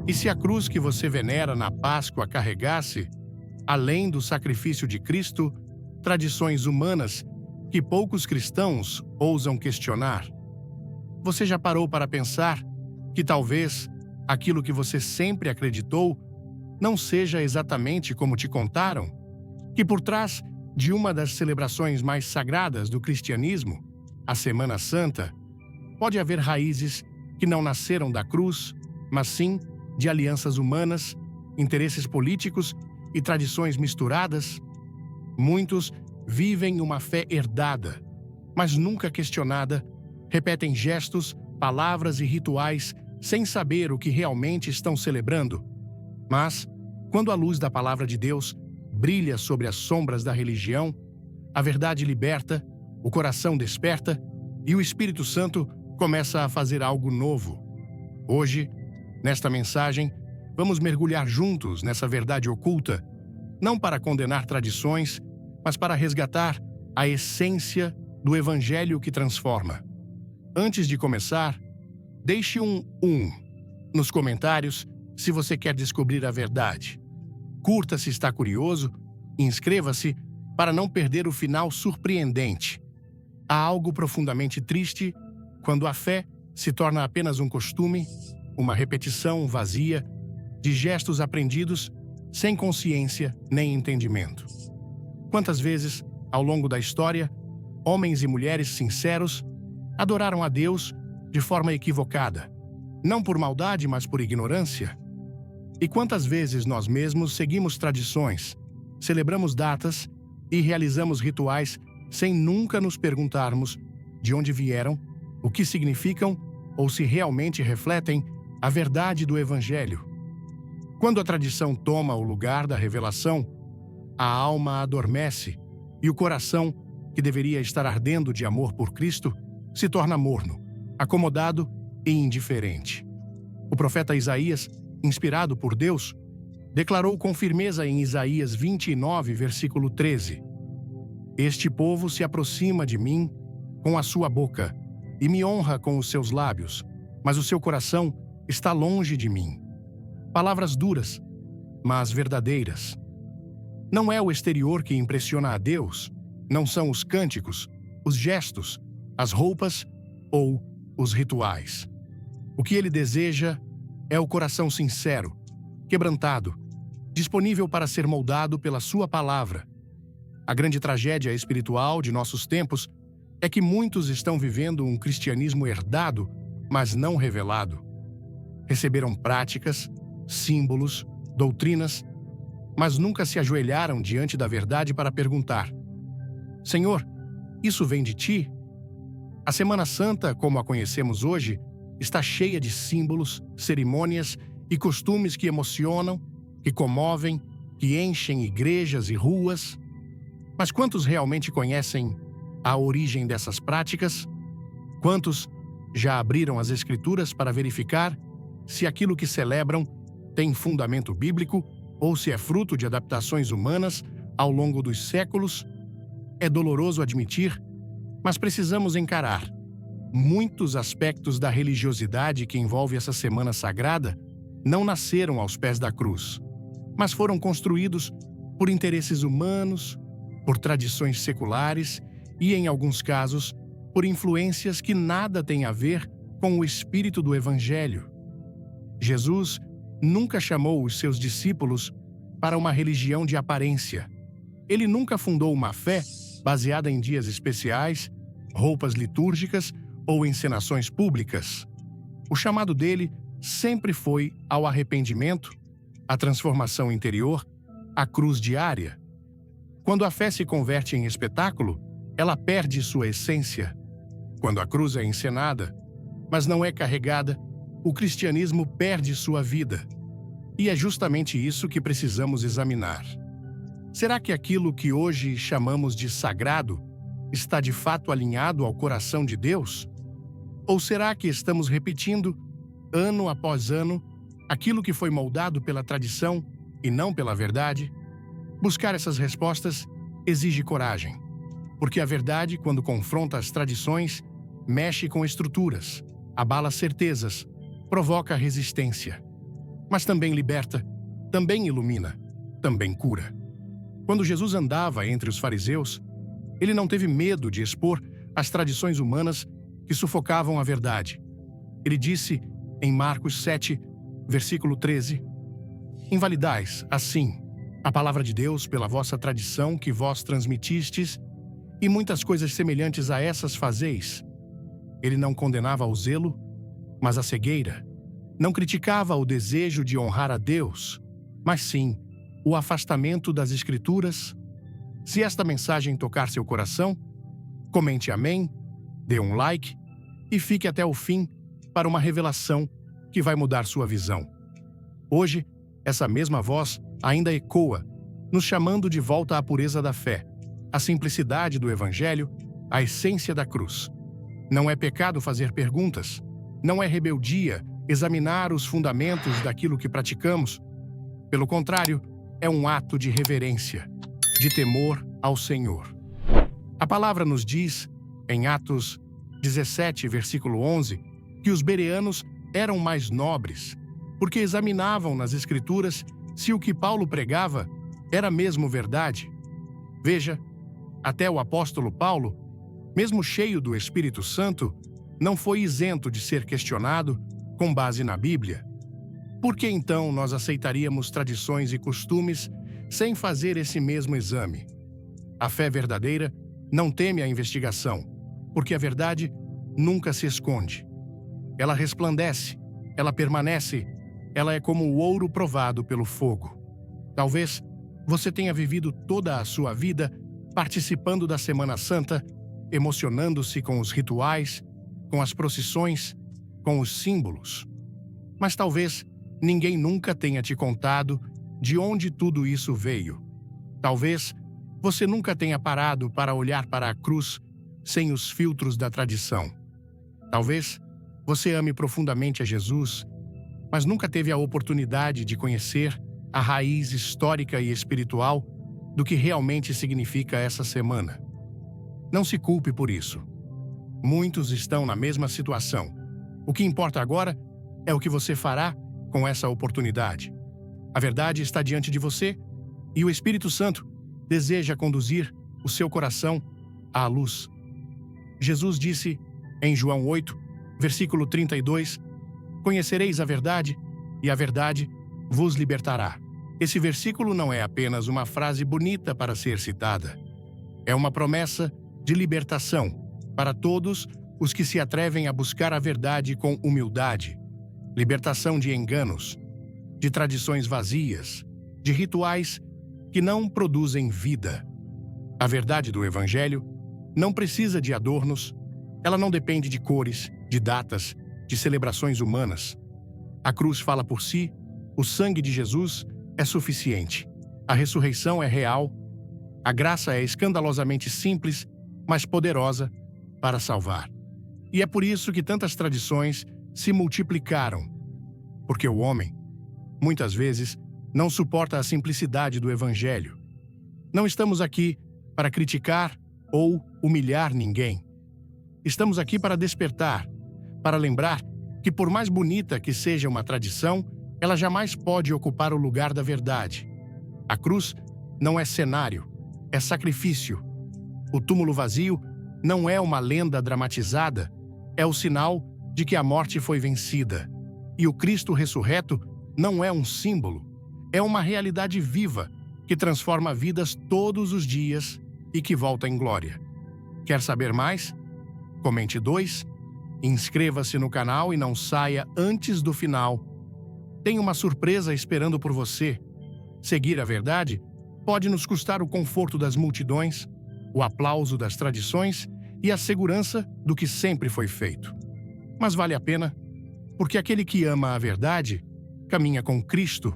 E se a cruz que você venera na Páscoa carregasse, além do sacrifício de Cristo, tradições humanas que poucos cristãos ousam questionar? Você já parou para pensar que talvez aquilo que você sempre acreditou não seja exatamente como te contaram? Que por trás de uma das celebrações mais sagradas do cristianismo, a Semana Santa, pode haver raízes que não nasceram da cruz, mas sim de alianças humanas, interesses políticos e tradições misturadas? Muitos vivem uma fé herdada, mas nunca questionada, repetem gestos, palavras e rituais sem saber o que realmente estão celebrando. Mas, quando a luz da palavra de Deus brilha sobre as sombras da religião, a verdade liberta, o coração desperta e o Espírito Santo começa a fazer algo novo. Hoje, nesta mensagem, vamos mergulhar juntos nessa verdade oculta, não para condenar tradições, mas para resgatar a essência do Evangelho que transforma. Antes de começar, deixe um nos comentários se você quer descobrir a verdade. Curta se está curioso e inscreva-se para não perder o final surpreendente. Há algo profundamente triste quando a fé se torna apenas um costume, uma repetição vazia de gestos aprendidos sem consciência nem entendimento. Quantas vezes, ao longo da história, homens e mulheres sinceros adoraram a Deus de forma equivocada, não por maldade, mas por ignorância? E quantas vezes nós mesmos seguimos tradições, celebramos datas e realizamos rituais sem nunca nos perguntarmos de onde vieram, o que significam ou se realmente refletem a verdade do Evangelho? Quando a tradição toma o lugar da revelação, a alma adormece e o coração, que deveria estar ardendo de amor por Cristo, se torna morno, acomodado e indiferente. O profeta Isaías, inspirado por Deus, declarou com firmeza em Isaías 29, versículo 13: Este povo se aproxima de mim com a sua boca e me honra com os seus lábios, mas o seu coração está longe de mim. Palavras duras, mas verdadeiras. Não é o exterior que impressiona a Deus, não são os cânticos, os gestos, as roupas ou os rituais. O que ele deseja é o coração sincero, quebrantado, disponível para ser moldado pela sua palavra. A grande tragédia espiritual de nossos tempos é que muitos estão vivendo um cristianismo herdado, mas não revelado. Receberam práticas, símbolos, doutrinas, mas nunca se ajoelharam diante da verdade para perguntar: Senhor, isso vem de ti? A Semana Santa, como a conhecemos hoje, está cheia de símbolos, cerimônias e costumes que emocionam, que comovem, que enchem igrejas e ruas. Mas quantos realmente conhecem a origem dessas práticas? Quantos já abriram as Escrituras para verificar se aquilo que celebram tem fundamento bíblico ou se é fruto de adaptações humanas ao longo dos séculos? É doloroso admitir, mas precisamos encarar. Muitos aspectos da religiosidade que envolve essa semana sagrada não nasceram aos pés da cruz, mas foram construídos por interesses humanos, por tradições seculares e, em alguns casos, por influências que nada têm a ver com o espírito do Evangelho. Jesus nunca chamou os seus discípulos para uma religião de aparência. Ele nunca fundou uma fé baseada em dias especiais, roupas litúrgicas ou encenações públicas. O chamado dele sempre foi ao arrependimento, à transformação interior, à cruz diária. Quando a fé se converte em espetáculo, ela perde sua essência. Quando a cruz é encenada, mas não é carregada, o cristianismo perde sua vida. E é justamente isso que precisamos examinar. Será que aquilo que hoje chamamos de sagrado está de fato alinhado ao coração de Deus? Ou será que estamos repetindo, ano após ano, aquilo que foi moldado pela tradição e não pela verdade? Buscar essas respostas exige coragem, porque a verdade, quando confronta as tradições, mexe com estruturas, abala certezas, provoca resistência. mas também liberta, também ilumina, também cura. Quando Jesus andava entre os fariseus, ele não teve medo de expor as tradições humanas que sufocavam a verdade. Ele disse em Marcos 7, versículo 13: Invalidais, assim, a palavra de Deus pela vossa tradição que vós transmitistes, e muitas coisas semelhantes a essas fazeis. Ele não condenava o zelo, mas a cegueira. Não criticava o desejo de honrar a Deus, mas sim o afastamento das Escrituras. Se esta mensagem tocar seu coração, comente amém, dê um like e fique até o fim para uma revelação que vai mudar sua visão. Hoje, essa mesma voz ainda ecoa, nos chamando de volta à pureza da fé, à simplicidade do Evangelho, à essência da cruz. Não é pecado fazer perguntas, não é rebeldia examinar os fundamentos daquilo que praticamos. Pelo contrário, é um ato de reverência, de temor ao Senhor. A palavra nos diz, em Atos 17, versículo 11, que os bereanos eram mais nobres, porque examinavam nas Escrituras se o que Paulo pregava era mesmo verdade. Veja, até o apóstolo Paulo, mesmo cheio do Espírito Santo, não foi isento de ser questionado com base na Bíblia. Por que então nós aceitaríamos tradições e costumes sem fazer esse mesmo exame? A fé verdadeira não teme a investigação, porque a verdade nunca se esconde. Ela resplandece, ela permanece, ela é como o ouro provado pelo fogo. Talvez você tenha vivido toda a sua vida participando da Semana Santa, emocionando-se com os rituais, com as procissões, com os símbolos. Mas talvez ninguém nunca tenha te contado de onde tudo isso veio. Talvez você nunca tenha parado para olhar para a cruz sem os filtros da tradição. Talvez você ame profundamente a Jesus, mas nunca teve a oportunidade de conhecer a raiz histórica e espiritual do que realmente significa essa semana. Não se culpe por isso. Muitos estão na mesma situação. O que importa agora é o que você fará com essa oportunidade. A verdade está diante de você e o Espírito Santo deseja conduzir o seu coração à luz. Jesus disse em João 8, versículo 32, Conhecereis a verdade, e a verdade vos libertará. Esse versículo não é apenas uma frase bonita para ser citada. É uma promessa de libertação para todos os que se atrevem a buscar a verdade com humildade. Libertação de enganos, de tradições vazias, de rituais que não produzem vida. A verdade do Evangelho não precisa de adornos, ela não depende de cores, de datas, de celebrações humanas. A cruz fala por si, o sangue de Jesus é suficiente. A ressurreição é real, a graça é escandalosamente simples, mas poderosa para salvar. E é por isso que tantas tradições se multiplicaram, porque o homem, muitas vezes, não suporta a simplicidade do Evangelho. Não estamos aqui para criticar ou humilhar ninguém. Estamos aqui para despertar, para lembrar que por mais bonita que seja uma tradição, ela jamais pode ocupar o lugar da verdade. A cruz não é cenário, é sacrifício. O túmulo vazio não é uma lenda dramatizada, é o sinal de que a morte foi vencida. E o Cristo ressurreto não é um símbolo, é uma realidade viva que transforma vidas todos os dias e que volta em glória. Quer saber mais? Comente 2, inscreva-se no canal e não saia antes do final. Tem uma surpresa esperando por você. Seguir a verdade pode nos custar o conforto das multidões, o aplauso das tradições e a segurança do que sempre foi feito. Mas vale a pena, porque aquele que ama a verdade caminha com Cristo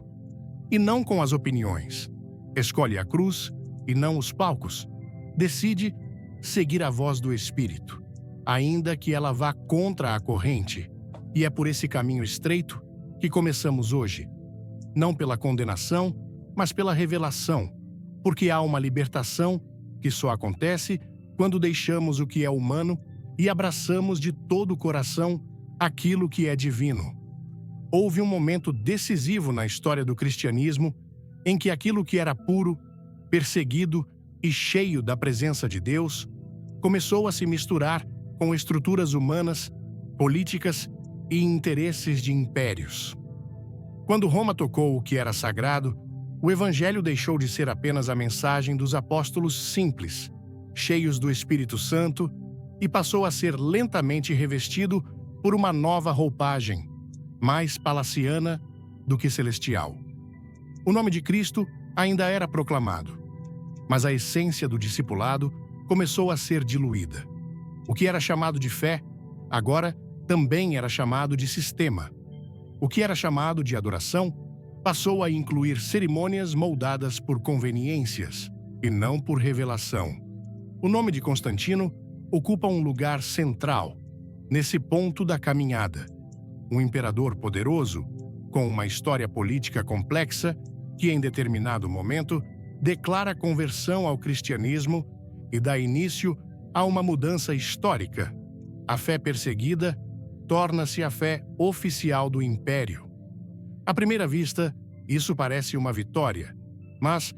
e não com as opiniões. Escolhe a cruz e não os palcos. Decide seguir a voz do Espírito, ainda que ela vá contra a corrente. E é por esse caminho estreito que começamos hoje, não pela condenação, mas pela revelação, porque há uma libertação que só acontece quando deixamos o que é humano e abraçamos de todo o coração aquilo que é divino. houve um momento decisivo na história do cristianismo em que aquilo que era puro, perseguido e cheio da presença de Deus começou a se misturar com estruturas humanas, políticas e interesses de impérios. Quando Roma tocou o que era sagrado, o Evangelho deixou de ser apenas a mensagem dos apóstolos simples, cheios do Espírito Santo, e passou a ser lentamente revestido por uma nova roupagem, mais palaciana do que celestial. O nome de Cristo ainda era proclamado, mas a essência do discipulado começou a ser diluída. O que era chamado de fé, agora também era chamado de sistema. O que era chamado de adoração passou a incluir cerimônias moldadas por conveniências e não por revelação. O nome de Constantino ocupa um lugar central nesse ponto da caminhada. Um imperador poderoso, com uma história política complexa, que em determinado momento declara conversão ao cristianismo e dá início a uma mudança histórica. A fé perseguida torna-se a fé oficial do império. À primeira vista, isso parece uma vitória, mas,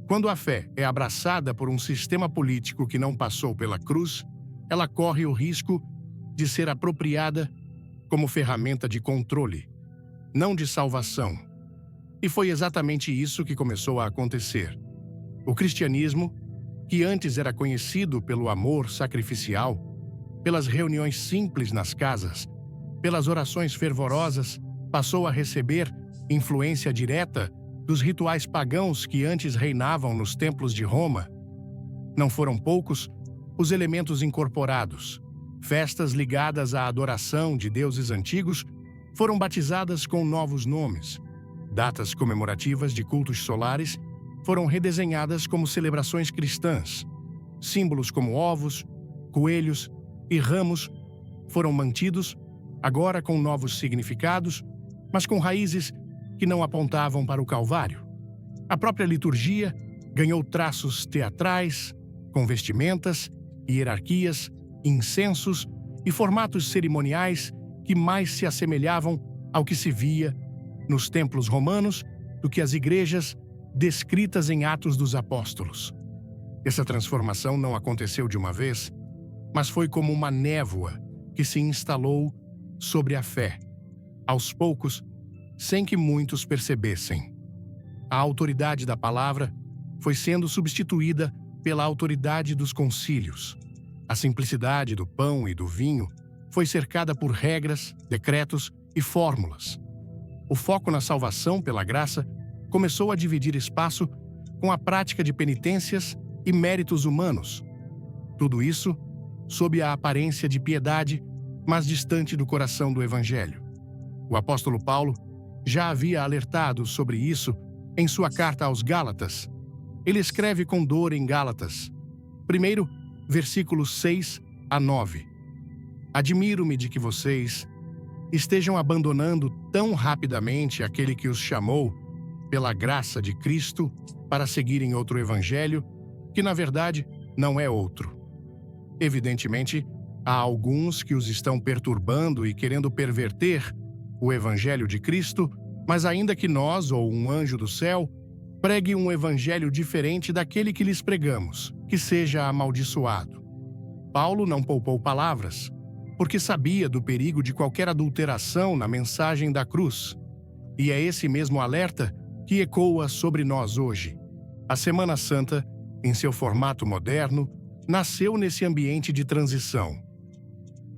quando a fé é abraçada por um sistema político que não passou pela cruz, ela corre o risco de ser apropriada como ferramenta de controle, não de salvação. E foi exatamente isso que começou a acontecer. O cristianismo, que antes era conhecido pelo amor sacrificial, pelas reuniões simples nas casas, pelas orações fervorosas, passou a receber influência direta dos rituais pagãos que antes reinavam nos templos de Roma. Não foram poucos os elementos incorporados. Festas ligadas à adoração de deuses antigos foram batizadas com novos nomes. Datas comemorativas de cultos solares foram redesenhadas como celebrações cristãs. Símbolos como ovos, coelhos e ramos foram mantidos, agora com novos significados, mas com raízes que não apontavam para o Calvário. A própria liturgia ganhou traços teatrais, com vestimentas, hierarquias, incensos e formatos cerimoniais que mais se assemelhavam ao que se via nos templos romanos do que as igrejas descritas em Atos dos Apóstolos. Essa transformação não aconteceu de uma vez, mas foi como uma névoa que se instalou sobre a fé, aos poucos, sem que muitos percebessem. A autoridade da palavra foi sendo substituída pela autoridade dos concílios. A simplicidade do pão e do vinho foi cercada por regras, decretos e fórmulas. O foco na salvação pela graça começou a dividir espaço com a prática de penitências e méritos humanos. Tudo isso sob a aparência de piedade, mas distante do coração do Evangelho. O apóstolo Paulo já havia alertado sobre isso em sua carta aos Gálatas. Ele escreve com dor em Gálatas. Primeiro, versículos 6 a 9. Admiro-me de que vocês estejam abandonando tão rapidamente aquele que os chamou, pela graça de Cristo, para seguirem outro evangelho, que na verdade não é outro. Evidentemente, há alguns que os estão perturbando e querendo perverter o evangelho de Cristo, mas ainda que nós, ou um anjo do céu, pregue um evangelho diferente daquele que lhes pregamos, que seja amaldiçoado. Paulo não poupou palavras, porque sabia do perigo de qualquer adulteração na mensagem da cruz. E é esse mesmo alerta que ecoa sobre nós hoje. A Semana Santa, em seu formato moderno, nasceu nesse ambiente de transição.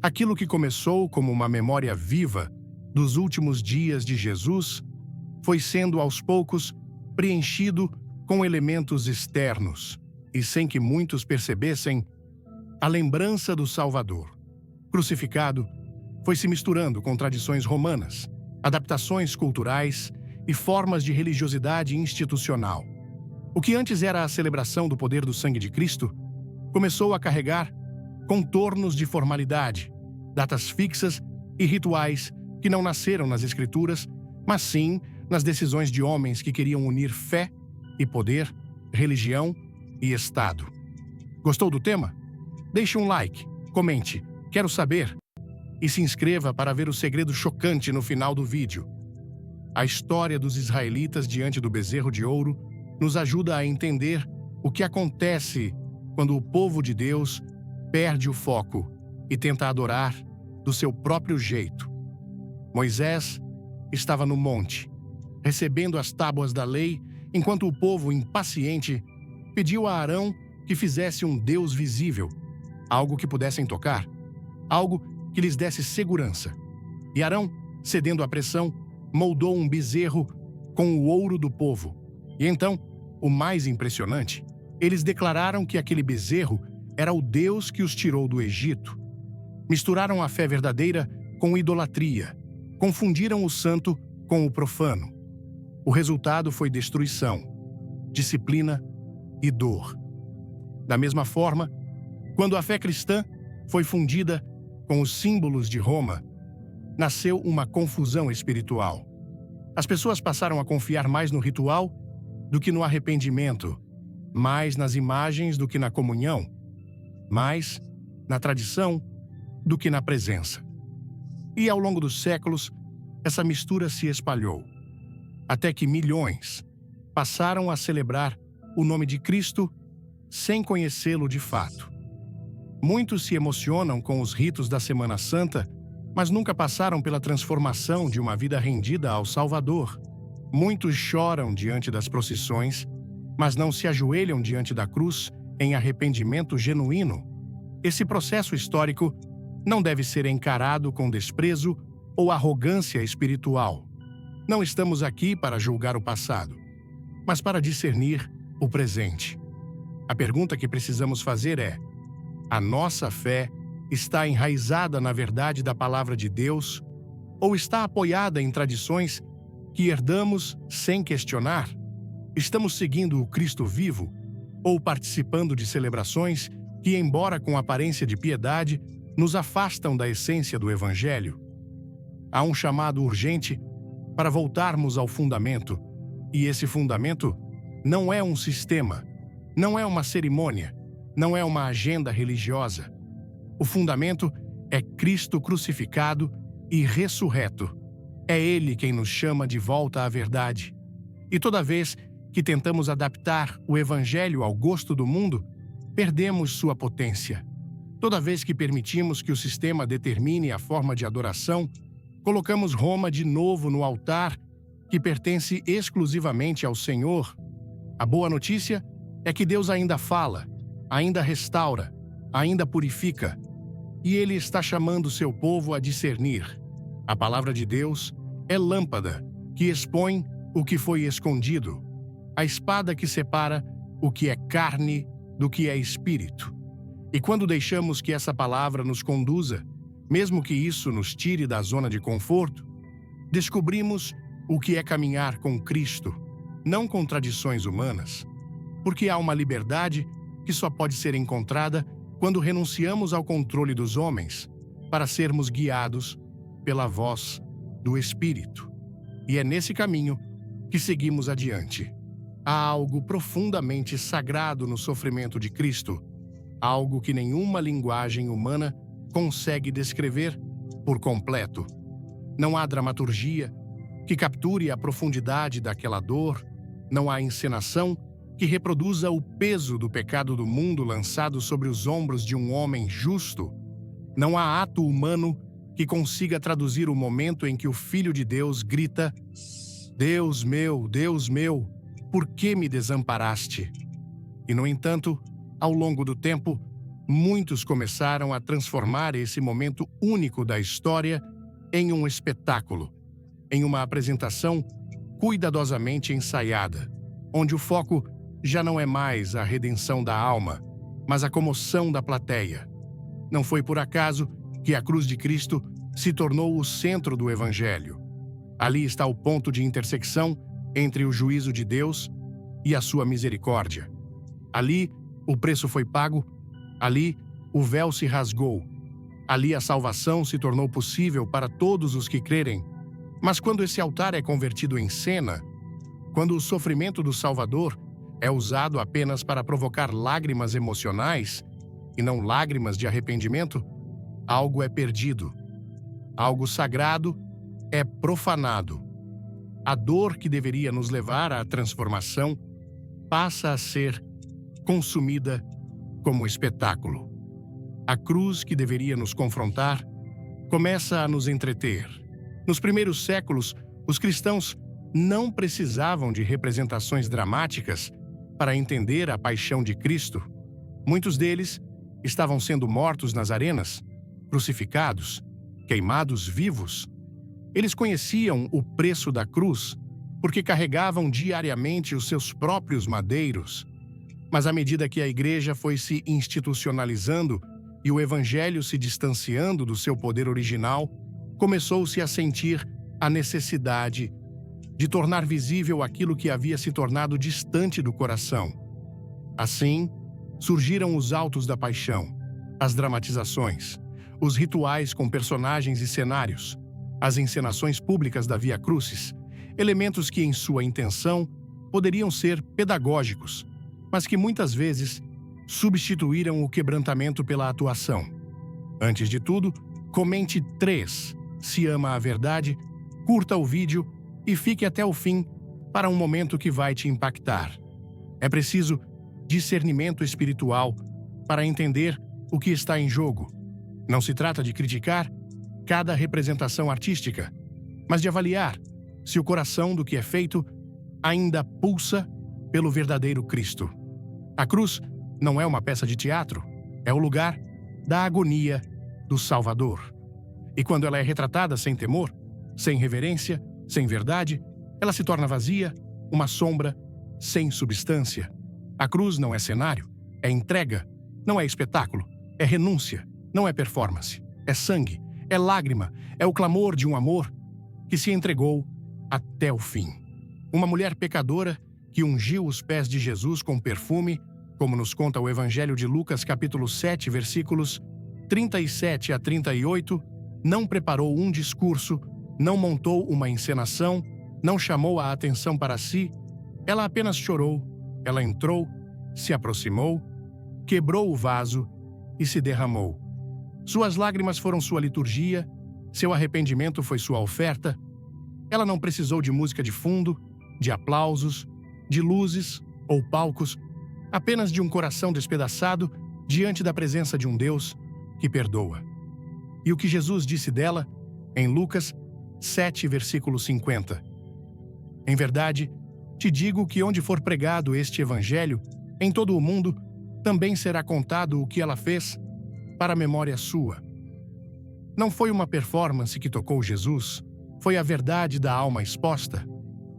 Aquilo que começou como uma memória viva dos últimos dias de Jesus foi sendo aos poucos preenchido com elementos externos e, sem que muitos percebessem, a lembrança do Salvador. Crucificado, foi se misturando com tradições romanas, adaptações culturais e formas de religiosidade institucional. O que antes era a celebração do poder do sangue de Cristo começou a carregar contornos de formalidade, datas fixas e rituais que não nasceram nas Escrituras, mas sim nas decisões de homens que queriam unir fé e poder, religião e Estado. Gostou do tema? Deixe um like, comente, quero saber, e se inscreva para ver o segredo chocante no final do vídeo. A história dos israelitas diante do bezerro de ouro nos ajuda a entender o que acontece quando o povo de Deus perde o foco e tenta adorar do seu próprio jeito. Moisés estava no monte, recebendo as tábuas da lei, enquanto o povo, impaciente, pediu a Arão que fizesse um Deus visível, algo que pudessem tocar, algo que lhes desse segurança. E Arão, cedendo à pressão, moldou um bezerro com o ouro do povo. E então, o mais impressionante, eles declararam que aquele bezerro era o Deus que os tirou do Egito. Misturaram a fé verdadeira com idolatria, confundiram o santo com o profano. O resultado foi destruição, disciplina e dor. Da mesma forma, quando a fé cristã foi fundida com os símbolos de Roma, nasceu uma confusão espiritual. As pessoas passaram a confiar mais no ritual do que no arrependimento, mais nas imagens do que na comunhão, mais na tradição do que na presença. E ao longo dos séculos, essa mistura se espalhou, até que milhões passaram a celebrar o nome de Cristo sem conhecê-lo de fato. Muitos se emocionam com os ritos da Semana Santa, mas nunca passaram pela transformação de uma vida rendida ao Salvador. Muitos choram diante das procissões, mas não se ajoelham diante da cruz em arrependimento genuíno. Esse processo histórico não deve ser encarado com desprezo ou arrogância espiritual. Não estamos aqui para julgar o passado, mas para discernir o presente. A pergunta que precisamos fazer é: a nossa fé está enraizada na verdade da palavra de Deus ou está apoiada em tradições que herdamos sem questionar? Estamos seguindo o Cristo vivo ou participando de celebrações que, embora com aparência de piedade, nos afastam da essência do Evangelho? Há um chamado urgente para voltarmos ao fundamento, e esse fundamento não é um sistema, não é uma cerimônia, não é uma agenda religiosa. O fundamento é Cristo crucificado e ressurreto. É Ele quem nos chama de volta à verdade. E toda vez que tentamos adaptar o Evangelho ao gosto do mundo, perdemos sua potência. Toda vez que permitimos que o sistema determine a forma de adoração, colocamos Roma de novo no altar que pertence exclusivamente ao Senhor. A boa notícia é que Deus ainda fala, ainda restaura, ainda purifica, e Ele está chamando seu povo a discernir. A palavra de Deus é lâmpada que expõe o que foi escondido, a espada que separa o que é carne do que é espírito. E quando deixamos que essa palavra nos conduza, mesmo que isso nos tire da zona de conforto, descobrimos o que é caminhar com Cristo, não com tradições humanas, porque há uma liberdade que só pode ser encontrada quando renunciamos ao controle dos homens para sermos guiados pela voz do Espírito. E é nesse caminho que seguimos adiante. Há algo profundamente sagrado no sofrimento de Cristo, algo que nenhuma linguagem humana consegue descrever por completo. Não há dramaturgia que capture a profundidade daquela dor, não há encenação que reproduza o peso do pecado do mundo lançado sobre os ombros de um homem justo. Não há ato humano que consiga traduzir o momento em que o Filho de Deus grita: Deus meu, por que me desamparaste? E, no entanto, ao longo do tempo, muitos começaram a transformar esse momento único da história em um espetáculo, em uma apresentação cuidadosamente ensaiada, onde o foco já não é mais a redenção da alma, mas a comoção da plateia. Não foi por acaso que a cruz de Cristo se tornou o centro do Evangelho. Ali está o ponto de intersecção entre o juízo de Deus e a sua misericórdia. Ali, o preço foi pago. Ali, o véu se rasgou. Ali, a salvação se tornou possível para todos os que crerem. Mas quando esse altar é convertido em cena, quando o sofrimento do Salvador é usado apenas para provocar lágrimas emocionais e não lágrimas de arrependimento, algo é perdido. Algo sagrado é profanado. a dor que deveria nos levar à transformação passa a ser consumida como espetáculo. A cruz que deveria nos confrontar começa a nos entreter. Nos primeiros séculos, os cristãos não precisavam de representações dramáticas para entender a paixão de Cristo. Muitos deles estavam sendo mortos nas arenas, crucificados, queimados vivos. Eles conheciam o preço da cruz porque carregavam diariamente os seus próprios madeiros. Mas à medida que a igreja foi se institucionalizando e o evangelho se distanciando do seu poder original, começou-se a sentir a necessidade de tornar visível aquilo que havia se tornado distante do coração. Assim, surgiram os autos da paixão, as dramatizações, os rituais com personagens e cenários, as encenações públicas da Via Crucis, elementos que, em sua intenção, poderiam ser pedagógicos, mas que muitas vezes substituíram o quebrantamento pela atuação. Antes de tudo, comente 3, se ama a verdade, curta o vídeo e fique até o fim para um momento que vai te impactar. É preciso discernimento espiritual para entender o que está em jogo. Não se trata de criticar cada representação artística, mas de avaliar se o coração do que é feito ainda pulsa pelo verdadeiro Cristo. A cruz não é uma peça de teatro, é o lugar da agonia do Salvador. E quando ela é retratada sem temor, sem reverência, sem verdade, ela se torna vazia, uma sombra, sem substância. A cruz não é cenário, é entrega, não é espetáculo, é renúncia, não é performance, é sangue, é lágrima, é o clamor de um amor que se entregou até o fim. Uma mulher pecadora que ungiu os pés de Jesus com perfume, como nos conta o Evangelho de Lucas, capítulo 7, versículos 37 a 38, não preparou um discurso, não montou uma encenação, não chamou a atenção para si, ela apenas chorou, ela entrou, se aproximou, quebrou o vaso e se derramou. Suas lágrimas foram sua liturgia, seu arrependimento foi sua oferta. Ela não precisou de música de fundo, de aplausos, de luzes ou palcos, apenas de um coração despedaçado diante da presença de um Deus que perdoa. E o que Jesus disse dela, em Lucas 7, versículo 50. Em verdade, te digo que onde for pregado este evangelho, em todo o mundo, também será contado o que ela fez para a memória sua. Não foi uma performance que tocou Jesus, foi a verdade da alma exposta.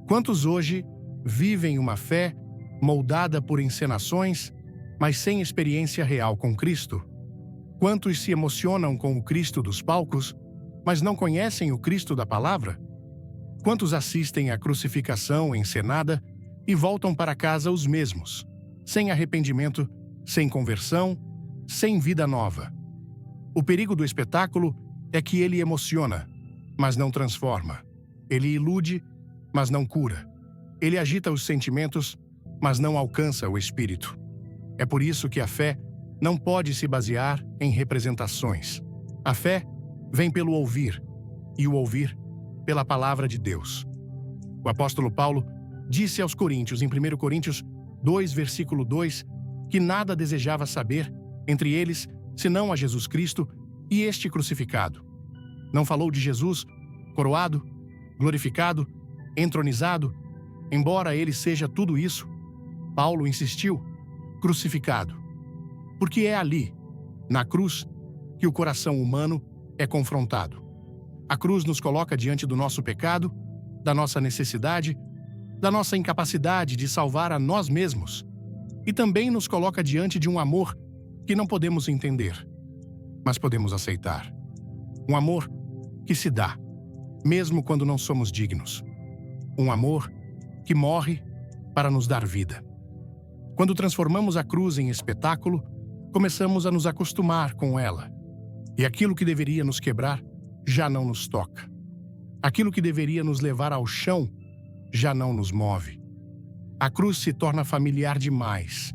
Quantos hoje vivem uma fé moldada por encenações, mas sem experiência real com Cristo? Quantos se emocionam com o Cristo dos palcos, mas não conhecem o Cristo da palavra? Quantos assistem à crucificação encenada e voltam para casa os mesmos, sem arrependimento, sem conversão, sem vida nova? O perigo do espetáculo é que ele emociona, mas não transforma. Ele ilude, mas não cura. Ele agita os sentimentos, mas não alcança o espírito. É por isso que a fé não pode se basear em representações. A fé vem pelo ouvir, e o ouvir pela palavra de Deus. O apóstolo Paulo disse aos Coríntios, em 1 Coríntios 2, versículo 2, que nada desejava saber, entre eles, senão a Jesus Cristo e este crucificado. Não falou de Jesus coroado, glorificado, entronizado, embora ele seja tudo isso. Paulo insistiu, crucificado. Porque é ali, na cruz, que o coração humano é confrontado. A cruz nos coloca diante do nosso pecado, da nossa necessidade, da nossa incapacidade de salvar a nós mesmos, e também nos coloca diante de um amor que não podemos entender, mas podemos aceitar. Um amor que se dá, mesmo quando não somos dignos. Um amor que morre para nos dar vida. Quando transformamos a cruz em espetáculo, começamos a nos acostumar com ela. E aquilo que deveria nos quebrar já não nos toca. Aquilo que deveria nos levar ao chão já não nos move. A cruz se torna familiar demais.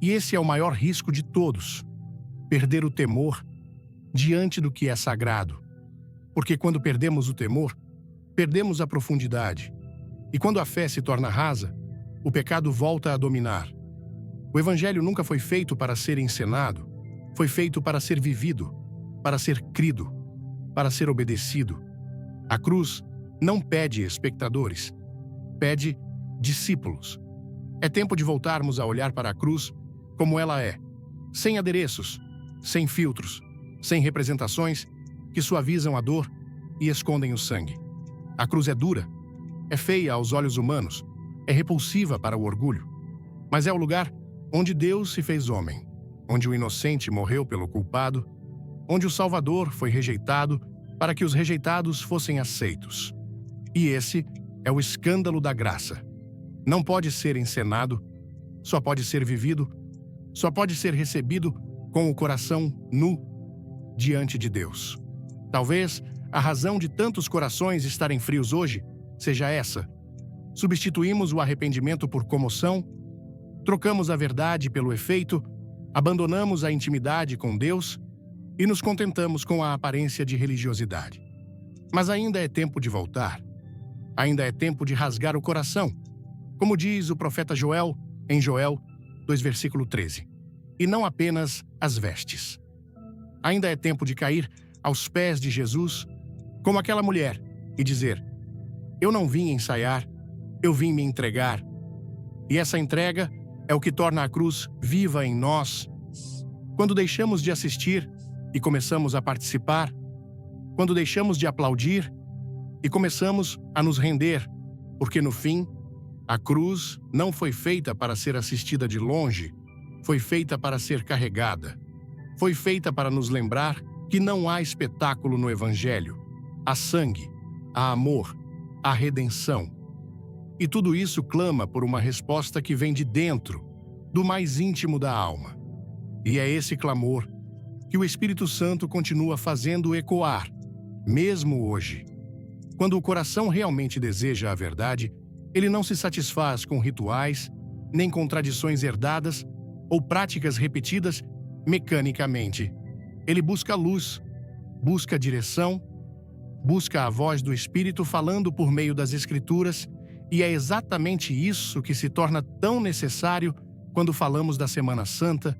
E esse é o maior risco de todos: perder o temor diante do que é sagrado. Porque quando perdemos o temor, perdemos a profundidade. E quando a fé se torna rasa, o pecado volta a dominar. O Evangelho nunca foi feito para ser encenado, foi feito para ser vivido, para ser crido, para ser obedecido. A cruz não pede espectadores, pede discípulos. É tempo de voltarmos a olhar para a cruz como ela é, sem adereços, sem filtros, sem representações que suavizam a dor e escondem o sangue. A cruz é dura, é feia aos olhos humanos, é repulsiva para o orgulho, mas é o lugar onde Deus se fez homem, onde o inocente morreu pelo culpado, onde o Salvador foi rejeitado para que os rejeitados fossem aceitos. E esse é o escândalo da graça. Não pode ser encenado, só pode ser vivido, só pode ser recebido com o coração nu diante de Deus. Talvez a razão de tantos corações estarem frios hoje seja essa. Substituímos o arrependimento por comoção, trocamos a verdade pelo efeito, abandonamos a intimidade com Deus e nos contentamos com a aparência de religiosidade. Mas ainda é tempo de voltar. Ainda é tempo de rasgar o coração, como diz o profeta Joel em Joel 2, versículo 13. E não apenas as vestes. Ainda é tempo de cair aos pés de Jesus, como aquela mulher, e dizer: eu não vim ensaiar, eu vim me entregar. E essa entrega é o que torna a cruz viva em nós. Quando deixamos de assistir e começamos a participar, quando deixamos de aplaudir e começamos a nos render, porque no fim, a cruz não foi feita para ser assistida de longe, foi feita para ser carregada. Foi feita para nos lembrar que não há espetáculo no Evangelho. Há sangue, há amor, há redenção. E tudo isso clama por uma resposta que vem de dentro, do mais íntimo da alma. E é esse clamor que o Espírito Santo continua fazendo ecoar, mesmo hoje. Quando o coração realmente deseja a verdade, ele não se satisfaz com rituais, nem com tradições herdadas ou práticas repetidas mecanicamente. Ele busca luz, busca direção, busca a voz do Espírito falando por meio das Escrituras, e é exatamente isso que se torna tão necessário quando falamos da Semana Santa,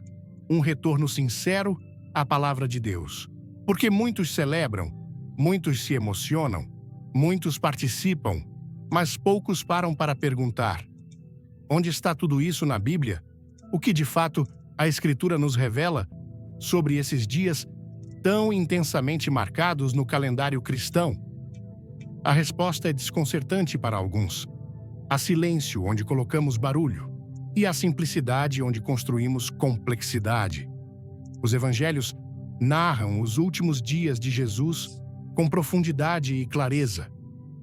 um retorno sincero à Palavra de Deus. Porque muitos celebram, muitos se emocionam, muitos participam, mas poucos param para perguntar: onde está tudo isso na Bíblia? O que de fato a Escritura nos revela sobre esses dias tão intensamente marcados no calendário cristão? A resposta é desconcertante para alguns. Há silêncio onde colocamos barulho, e há simplicidade onde construímos complexidade. Os evangelhos narram os últimos dias de Jesus com profundidade e clareza.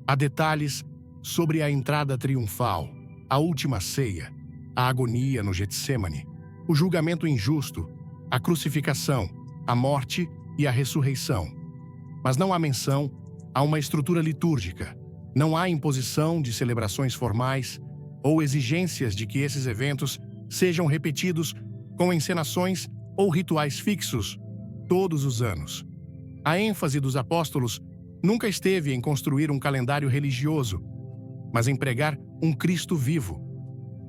Há detalhes sobre a entrada triunfal, a última ceia, a agonia no Getsêmani, o julgamento injusto, a crucificação, a morte e a ressurreição. Mas não há menção a uma estrutura litúrgica. Não há imposição de celebrações formais ou exigências de que esses eventos sejam repetidos com encenações ou rituais fixos todos os anos. A ênfase dos apóstolos nunca esteve em construir um calendário religioso, mas em pregar um Cristo vivo,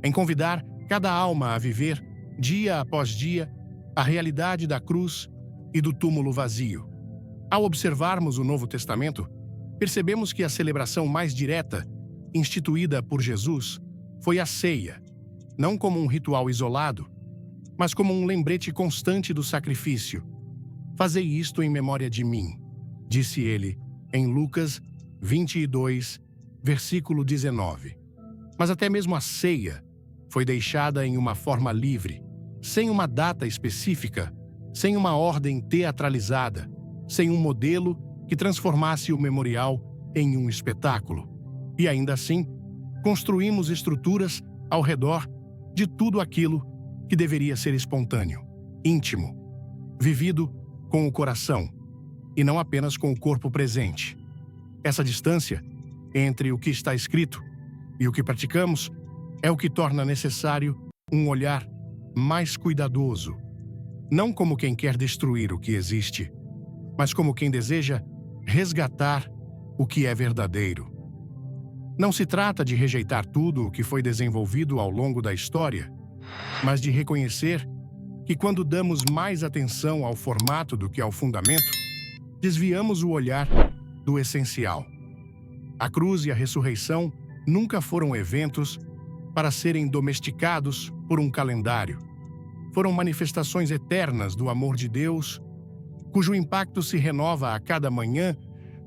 em convidar cada alma a viver, dia após dia, a realidade da cruz e do túmulo vazio. Ao observarmos o Novo Testamento, percebemos que a celebração mais direta, instituída por Jesus, foi a ceia, não como um ritual isolado, mas como um lembrete constante do sacrifício. Fazei isto em memória de mim, disse ele em Lucas 22, versículo 19. Mas até mesmo a ceia foi deixada em uma forma livre, sem uma data específica, sem uma ordem teatralizada, sem um modelo que transformasse o memorial em um espetáculo. E ainda assim, construímos estruturas ao redor de tudo aquilo que deveria ser espontâneo, íntimo, vivido com o coração, e não apenas com o corpo presente. Essa distância entre o que está escrito e o que praticamos é o que torna necessário um olhar mais cuidadoso, não como quem quer destruir o que existe, mas como quem deseja resgatar o que é verdadeiro. Não se trata de rejeitar tudo o que foi desenvolvido ao longo da história, mas de reconhecer que quando damos mais atenção ao formato do que ao fundamento, desviamos o olhar do essencial. A cruz e a ressurreição nunca foram eventos para serem domesticados por um calendário. Foram manifestações eternas do amor de Deus, cujo impacto se renova a cada manhã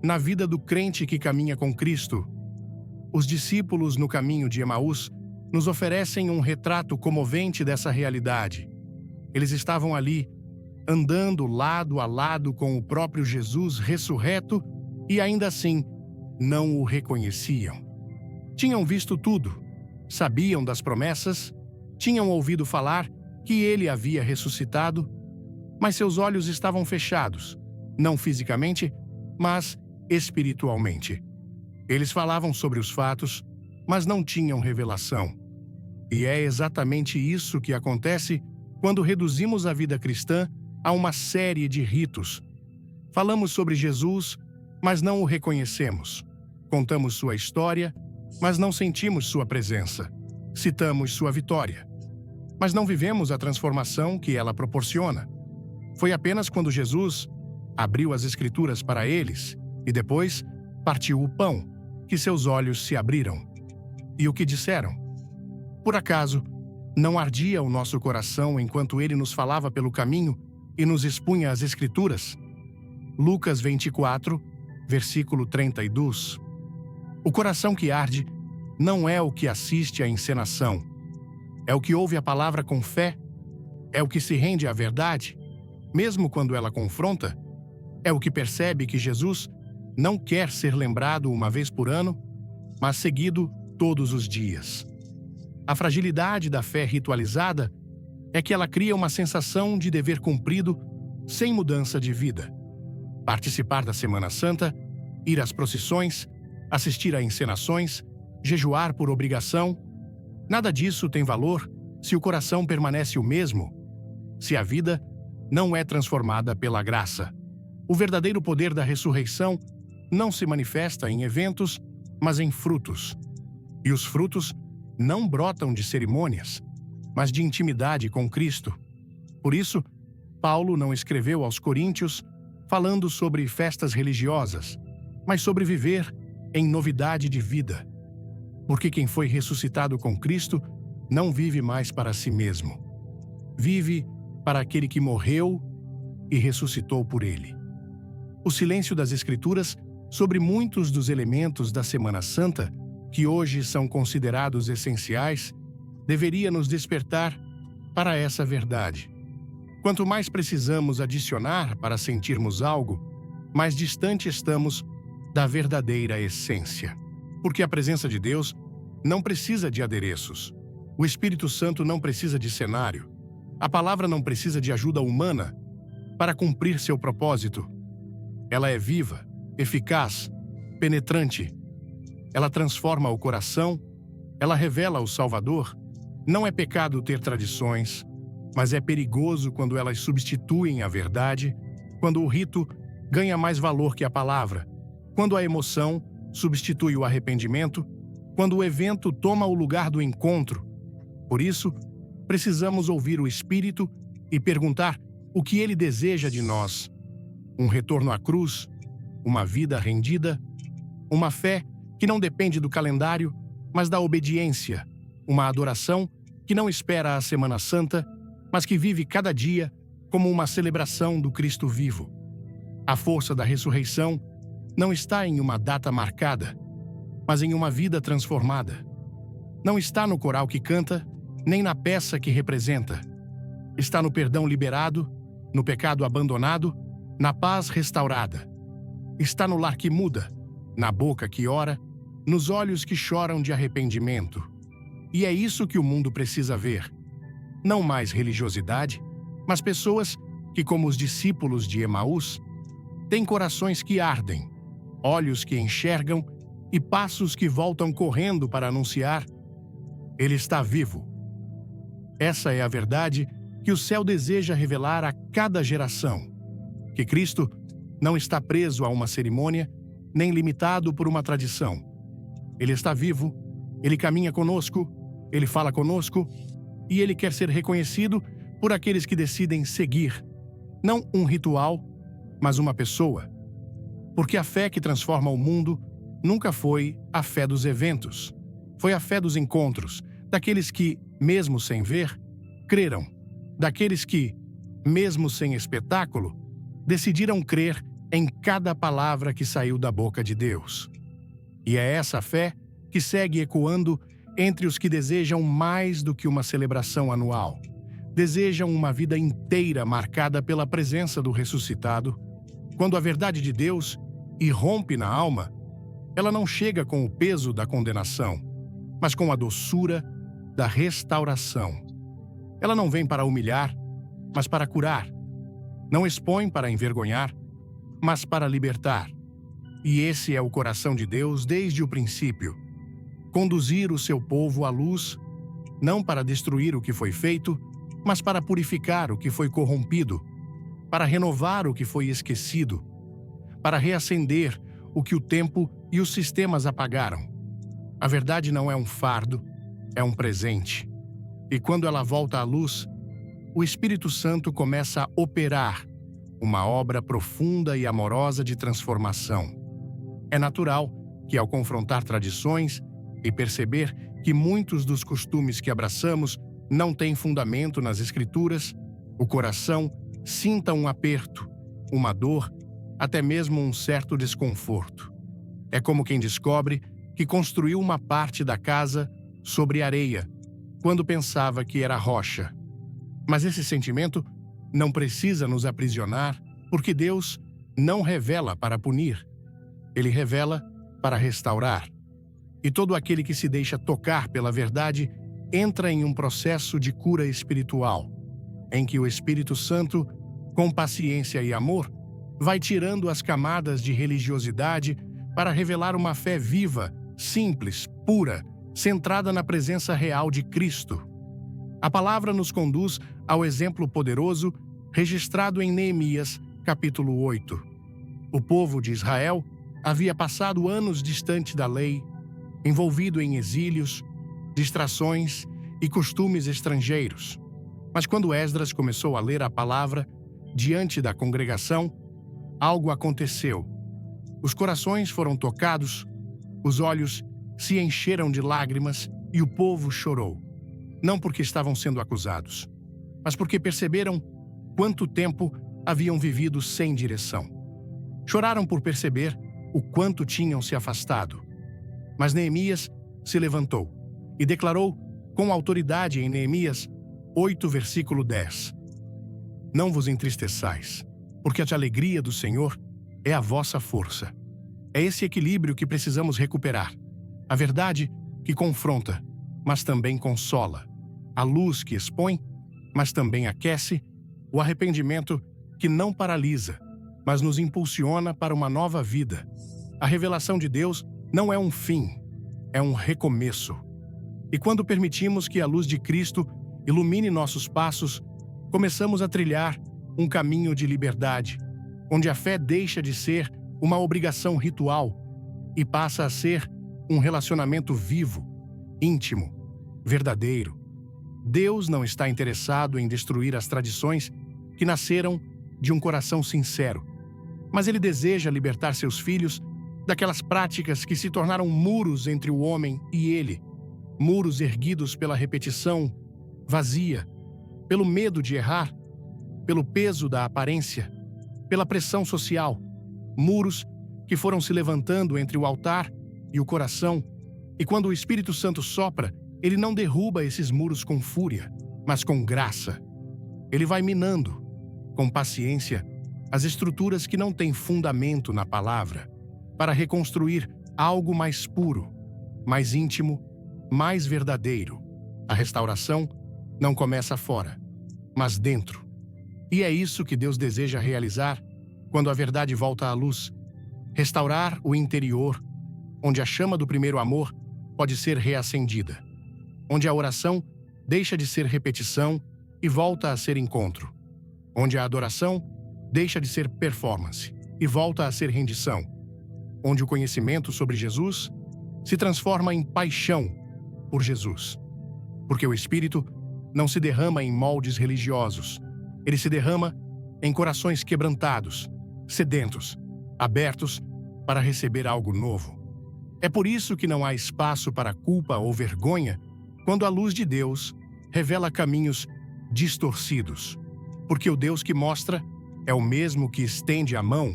na vida do crente que caminha com Cristo. Os discípulos no caminho de Emaús nos oferecem um retrato comovente dessa realidade. Eles estavam ali, andando lado a lado com o próprio Jesus ressurreto e ainda assim não o reconheciam. Tinham visto tudo, sabiam das promessas, tinham ouvido falar que ele havia ressuscitado, mas seus olhos estavam fechados, não fisicamente, mas espiritualmente. Eles falavam sobre os fatos, mas não tinham revelação. E é exatamente isso que acontece quando reduzimos a vida cristã a uma série de ritos. Falamos sobre Jesus, mas não o reconhecemos. Contamos sua história, mas não sentimos sua presença. Citamos sua vitória, mas não vivemos a transformação que ela proporciona. Foi apenas quando Jesus abriu as Escrituras para eles e depois partiu o pão que seus olhos se abriram. E o que disseram? Por acaso, não ardia o nosso coração enquanto ele nos falava pelo caminho e nos expunha as Escrituras? Lucas 24, versículo 32. O coração que arde não é o que assiste à encenação. É o que ouve a palavra com fé. É o que se rende à verdade, mesmo quando ela confronta. É o que percebe que Jesus não quer ser lembrado uma vez por ano, mas seguido todos os dias. A fragilidade da fé ritualizada é que ela cria uma sensação de dever cumprido sem mudança de vida. Participar da Semana Santa, ir às procissões, assistir a encenações, jejuar por obrigação, nada disso tem valor se o coração permanece o mesmo, se a vida não é transformada pela graça. O verdadeiro poder da ressurreição não se manifesta em eventos, mas em frutos. E os frutos não brotam de cerimônias, mas de intimidade com Cristo. Por isso, Paulo não escreveu aos Coríntios falando sobre festas religiosas, mas sobre viver em novidade de vida. Porque quem foi ressuscitado com Cristo não vive mais para si mesmo. Vive para aquele que morreu e ressuscitou por ele. O silêncio das Escrituras sobre muitos dos elementos da Semana Santa, que hoje são considerados essenciais, deveria nos despertar para essa verdade. Quanto mais precisamos adicionar para sentirmos algo, mais distante estamos da verdadeira essência. Porque a presença de Deus não precisa de adereços. O Espírito Santo não precisa de cenário. A palavra não precisa de ajuda humana para cumprir seu propósito. Ela é viva, eficaz, penetrante. Ela transforma o coração, ela revela o Salvador. Não é pecado ter tradições, mas é perigoso quando elas substituem a verdade, quando o rito ganha mais valor que a palavra, quando a emoção substitui o arrependimento, quando o evento toma o lugar do encontro. Por isso, precisamos ouvir o Espírito e perguntar o que ele deseja de nós. Um retorno à cruz, uma vida rendida, uma fé que não depende do calendário, mas da obediência, uma adoração que não espera a Semana Santa, mas que vive cada dia como uma celebração do Cristo vivo. A força da ressurreição não está em uma data marcada, mas em uma vida transformada. Não está no coral que canta, nem na peça que representa. Está no perdão liberado, no pecado abandonado, na paz restaurada. Está no lar que muda, na boca que ora, nos olhos que choram de arrependimento. E é isso que o mundo precisa ver. Não mais religiosidade, mas pessoas que, como os discípulos de Emaús, têm corações que ardem, olhos que enxergam e passos que voltam correndo para anunciar: Ele está vivo. Essa é a verdade que o céu deseja revelar a cada geração. Que Cristo não está preso a uma cerimônia, nem limitado por uma tradição. Ele está vivo, ele caminha conosco, ele fala conosco e ele quer ser reconhecido por aqueles que decidem seguir, não um ritual, mas uma pessoa. Porque a fé que transforma o mundo nunca foi a fé dos eventos. Foi a fé dos encontros, daqueles que, mesmo sem ver, creram. Daqueles que, mesmo sem espetáculo, decidiram crer em cada palavra que saiu da boca de Deus. E é essa fé que segue ecoando entre os que desejam mais do que uma celebração anual. Desejam uma vida inteira marcada pela presença do ressuscitado. Quando a verdade de Deus irrompe na alma, ela não chega com o peso da condenação, mas com a doçura da restauração. Ela não vem para humilhar, mas para curar. Não expõe para envergonhar, mas para libertar. E esse é o coração de Deus desde o princípio. Conduzir o seu povo à luz, não para destruir o que foi feito, mas para purificar o que foi corrompido, para renovar o que foi esquecido, para reacender o que o tempo e os sistemas apagaram. A verdade não é um fardo, é um presente. E quando ela volta à luz, o Espírito Santo começa a operar uma obra profunda e amorosa de transformação. É natural que, ao confrontar tradições e perceber que muitos dos costumes que abraçamos não têm fundamento nas Escrituras, o coração sinta um aperto, uma dor, até mesmo um certo desconforto. É como quem descobre que construiu uma parte da casa sobre areia, quando pensava que era rocha. Mas esse sentimento não precisa nos aprisionar, porque Deus não revela para punir. Ele revela para restaurar. E todo aquele que se deixa tocar pela verdade entra em um processo de cura espiritual, em que o Espírito Santo, com paciência e amor, vai tirando as camadas de religiosidade para revelar uma fé viva, simples, pura, centrada na presença real de Cristo. A palavra nos conduz ao exemplo poderoso registrado em Neemias, capítulo 8. O povo de Israel havia passado anos distante da lei, envolvido em exílios, distrações e costumes estrangeiros. Mas quando Esdras começou a ler a palavra diante da congregação, algo aconteceu. Os corações foram tocados, os olhos se encheram de lágrimas e o povo chorou. Não porque estavam sendo acusados, mas porque perceberam quanto tempo haviam vivido sem direção. Choraram por perceber o quanto tinham se afastado. Mas Neemias se levantou e declarou com autoridade em Neemias 8, versículo 10. Não vos entristeçais, porque a alegria do Senhor é a vossa força. É esse equilíbrio que precisamos recuperar. A verdade que confronta, mas também consola. A luz que expõe, mas também aquece. O arrependimento que não paralisa, mas nos impulsiona para uma nova vida. A revelação de Deus não é um fim, é um recomeço. E quando permitimos que a luz de Cristo ilumine nossos passos, começamos a trilhar um caminho de liberdade, onde a fé deixa de ser uma obrigação ritual e passa a ser um relacionamento vivo, íntimo, verdadeiro. Deus não está interessado em destruir as tradições que nasceram de um coração sincero, mas Ele deseja libertar seus filhos daquelas práticas que se tornaram muros entre o homem e Ele, muros erguidos pela repetição vazia, pelo medo de errar, pelo peso da aparência, pela pressão social, muros que foram se levantando entre o altar e o coração, e quando o Espírito Santo sopra, ele não derruba esses muros com fúria, mas com graça. Ele vai minando, com paciência, as estruturas que não têm fundamento na palavra, para reconstruir algo mais puro, mais íntimo, mais verdadeiro. A restauração não começa fora, mas dentro. E é isso que Deus deseja realizar quando a verdade volta à luz. Restaurar o interior, onde a chama do primeiro amor pode ser reacendida. Onde a oração deixa de ser repetição e volta a ser encontro. Onde a adoração deixa de ser performance e volta a ser rendição. Onde o conhecimento sobre Jesus se transforma em paixão por Jesus. Porque o Espírito não se derrama em moldes religiosos. Ele se derrama em corações quebrantados, sedentos, abertos para receber algo novo. É por isso que não há espaço para culpa ou vergonha quando a luz de Deus revela caminhos distorcidos. Porque o Deus que mostra é o mesmo que estende a mão.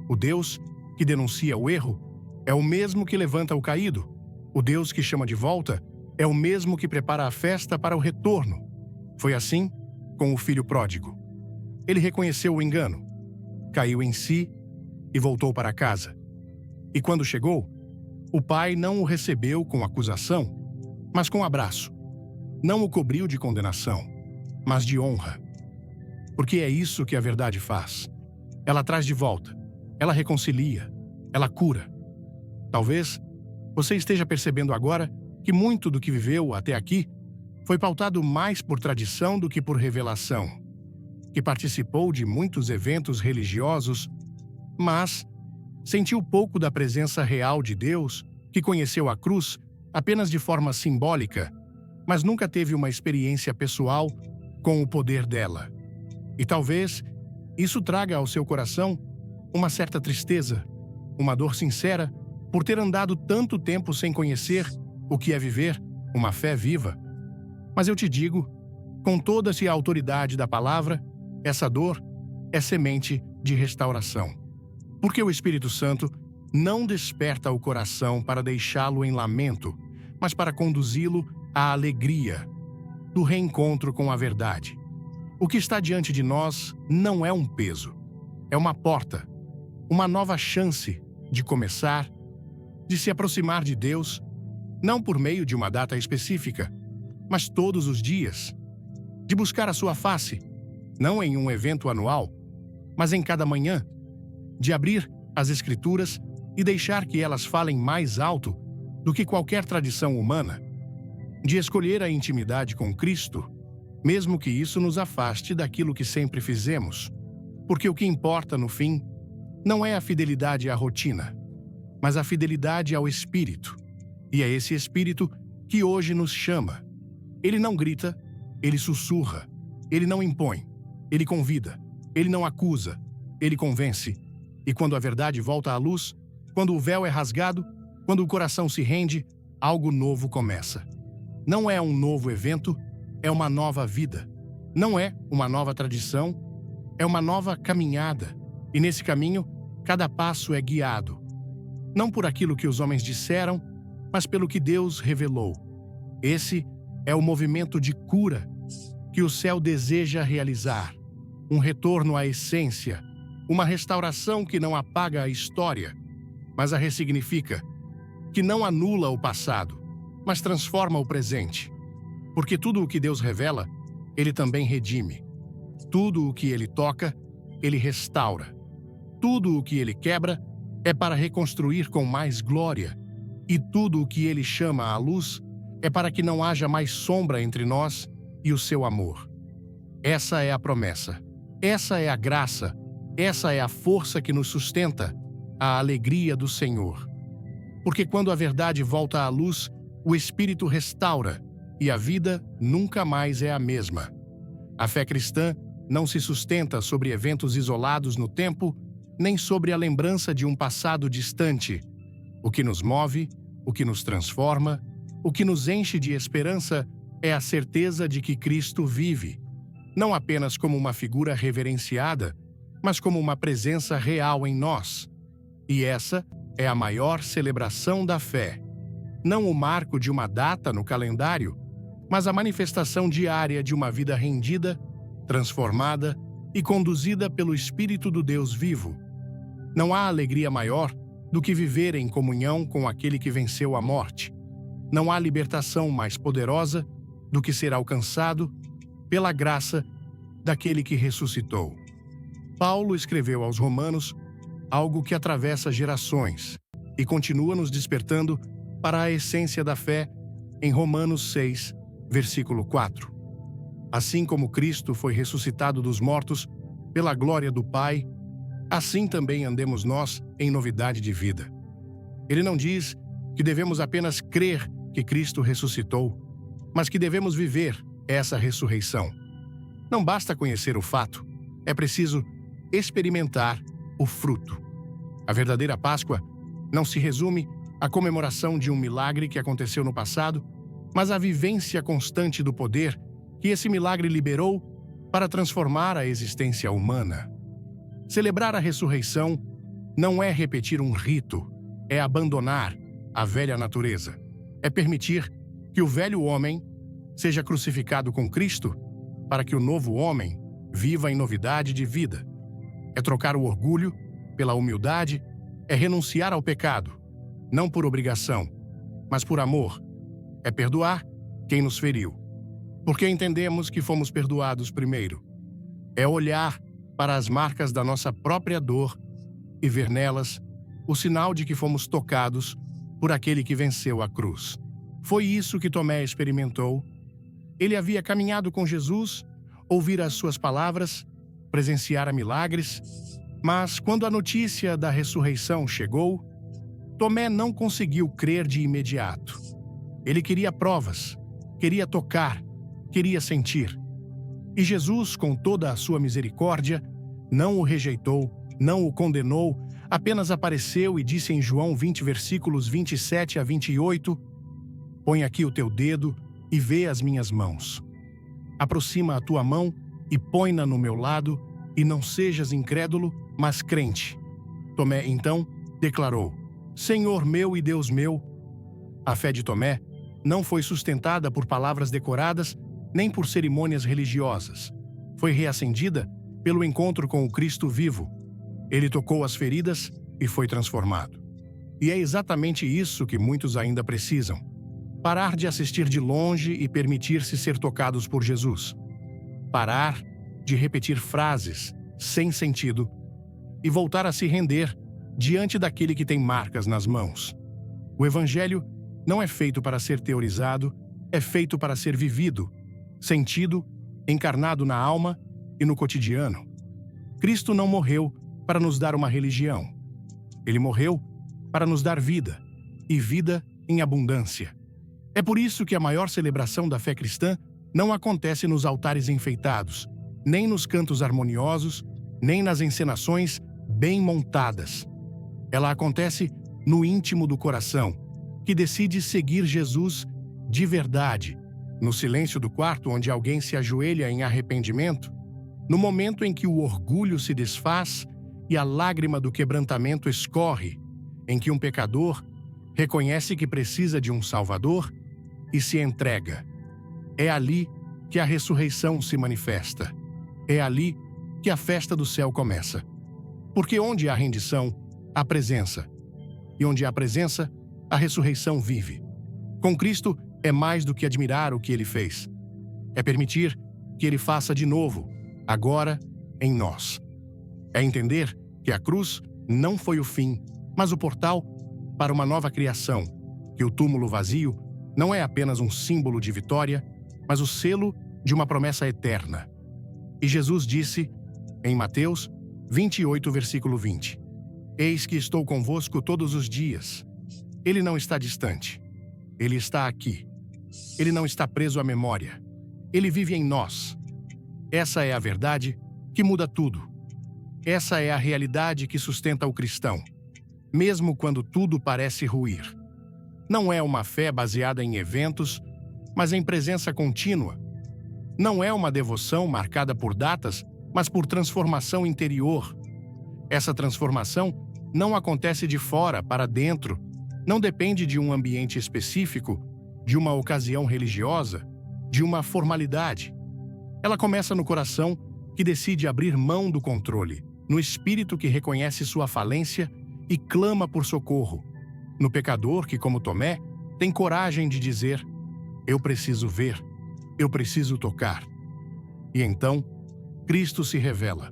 O Deus que denuncia o erro é o mesmo que levanta o caído. O Deus que chama de volta é o mesmo que prepara a festa para o retorno. Foi assim com o filho pródigo. Ele reconheceu o engano, caiu em si e voltou para casa. E quando chegou, o pai não o recebeu com acusação, mas com abraço. Não o cobriu de condenação, mas de honra. Porque é isso que a verdade faz. Ela traz de volta, ela reconcilia, ela cura. Talvez você esteja percebendo agora que muito do que viveu até aqui foi pautado mais por tradição do que por revelação, que participou de muitos eventos religiosos, mas sentiu pouco da presença real de Deus, que conheceu a cruz apenas de forma simbólica, mas nunca teve uma experiência pessoal com o poder dela. E talvez isso traga ao seu coração uma certa tristeza, uma dor sincera por ter andado tanto tempo sem conhecer o que é viver uma fé viva. Mas eu te digo, com toda-se a autoridade da palavra, essa dor é semente de restauração. Porque o Espírito Santo não desperta o coração para deixá-lo em lamento, mas para conduzi-lo à alegria do reencontro com a verdade. O que está diante de nós não é um peso, é uma porta, uma nova chance de começar, de se aproximar de Deus, não por meio de uma data específica, mas todos os dias, de buscar a sua face, não em um evento anual, mas em cada manhã, de abrir as Escrituras e deixar que elas falem mais alto do que qualquer tradição humana, de escolher a intimidade com Cristo, mesmo que isso nos afaste daquilo que sempre fizemos, porque o que importa no fim não é a fidelidade à rotina, mas a fidelidade ao Espírito. E é esse Espírito que hoje nos chama. Ele não grita, ele sussurra, ele não impõe, ele convida, ele não acusa, ele convence. E quando a verdade volta à luz, quando o véu é rasgado, quando o coração se rende, algo novo começa. Não é um novo evento, é uma nova vida. Não é uma nova tradição, é uma nova caminhada. E nesse caminho, cada passo é guiado. Não por aquilo que os homens disseram, mas pelo que Deus revelou. Esse é o movimento de cura que o céu deseja realizar. Um retorno à essência, uma restauração que não apaga a história, mas a ressignifica, que não anula o passado, mas transforma o presente. Porque tudo o que Deus revela, Ele também redime. Tudo o que Ele toca, Ele restaura. Tudo o que Ele quebra é para reconstruir com mais glória. E tudo o que Ele chama à luz é para que não haja mais sombra entre nós e o seu amor. Essa é a promessa. Essa é a graça. Essa é a força que nos sustenta, a alegria do Senhor. Porque quando a verdade volta à luz, o Espírito restaura e a vida nunca mais é a mesma. A fé cristã não se sustenta sobre eventos isolados no tempo, nem sobre a lembrança de um passado distante. O que nos move, o que nos transforma, o que nos enche de esperança é a certeza de que Cristo vive, não apenas como uma figura reverenciada, mas como uma presença real em nós. E essa é a maior celebração da fé. Não o marco de uma data no calendário, mas a manifestação diária de uma vida rendida, transformada e conduzida pelo Espírito do Deus vivo. Não há alegria maior do que viver em comunhão com aquele que venceu a morte. Não há libertação mais poderosa do que ser alcançado pela graça daquele que ressuscitou. Paulo escreveu aos Romanos algo que atravessa gerações e continua nos despertando para a essência da fé em Romanos 6, versículo 4. Assim como Cristo foi ressuscitado dos mortos pela glória do Pai, assim também andemos nós em novidade de vida. Ele não diz que devemos apenas crer que Cristo ressuscitou, mas que devemos viver essa ressurreição. Não basta conhecer o fato, é preciso experimentar o fruto. A verdadeira Páscoa não se resume à comemoração de um milagre que aconteceu no passado, mas à vivência constante do poder que esse milagre liberou para transformar a existência humana. Celebrar a ressurreição não é repetir um rito, é abandonar a velha natureza. É permitir que o velho homem seja crucificado com Cristo para que o novo homem viva em novidade de vida. É trocar o orgulho pela humildade, é renunciar ao pecado, não por obrigação, mas por amor. É perdoar quem nos feriu, porque entendemos que fomos perdoados primeiro. É olhar para as marcas da nossa própria dor e ver nelas o sinal de que fomos tocados por aquele que venceu a cruz. Foi isso que Tomé experimentou. Ele havia caminhado com Jesus, ouvira as suas palavras, presenciara milagres, mas quando a notícia da ressurreição chegou, Tomé não conseguiu crer de imediato. Ele queria provas, queria tocar, queria sentir. E Jesus, com toda a sua misericórdia, não o rejeitou, não o condenou, apenas apareceu e disse em João 20, versículos 27 a 28, «Põe aqui o teu dedo e vê as minhas mãos. Aproxima a tua mão e põe-na no meu lado, e não sejas incrédulo, mas crente». Tomé, então, declarou, «Senhor meu e Deus meu». A fé de Tomé não foi sustentada por palavras decoradas, nem por cerimônias religiosas. Foi reacendida pelo encontro com o Cristo vivo. Ele tocou as feridas e foi transformado. E é exatamente isso que muitos ainda precisam: parar de assistir de longe e permitir-se ser tocados por Jesus. Parar de repetir frases sem sentido e voltar a se render diante daquele que tem marcas nas mãos. O Evangelho não é feito para ser teorizado, é feito para ser vivido, sentido, encarnado na alma e no cotidiano. Cristo não morreu para nos dar uma religião. Ele morreu para nos dar vida, e vida em abundância. É por isso que a maior celebração da fé cristã não acontece nos altares enfeitados, nem nos cantos harmoniosos, nem nas encenações bem montadas. Ela acontece no íntimo do coração, que decide seguir Jesus de verdade, no silêncio do quarto onde alguém se ajoelha em arrependimento, no momento em que o orgulho se desfaz e a lágrima do quebrantamento escorre, em que um pecador reconhece que precisa de um Salvador e se entrega. É ali que a ressurreição se manifesta. É ali que a festa do céu começa. Porque onde há rendição, há presença. E onde há presença, a ressurreição vive. Com Cristo é mais do que admirar o que Ele fez. É permitir que Ele faça de novo, agora, em nós. É entender que a cruz não foi o fim, mas o portal para uma nova criação, que o túmulo vazio não é apenas um símbolo de vitória, mas o selo de uma promessa eterna. E Jesus disse, em Mateus 28, versículo 20, «Eis que estou convosco todos os dias». Ele não está distante. Ele está aqui. Ele não está preso à memória. Ele vive em nós. Essa é a verdade que muda tudo. Essa é a realidade que sustenta o cristão, mesmo quando tudo parece ruir. Não é uma fé baseada em eventos, mas em presença contínua. Não é uma devoção marcada por datas, mas por transformação interior. Essa transformação não acontece de fora para dentro, não depende de um ambiente específico, de uma ocasião religiosa, de uma formalidade. Ela começa no coração que decide abrir mão do controle, no espírito que reconhece sua falência e clama por socorro, no pecador que, como Tomé, tem coragem de dizer: eu preciso ver, eu preciso tocar. E então, Cristo se revela,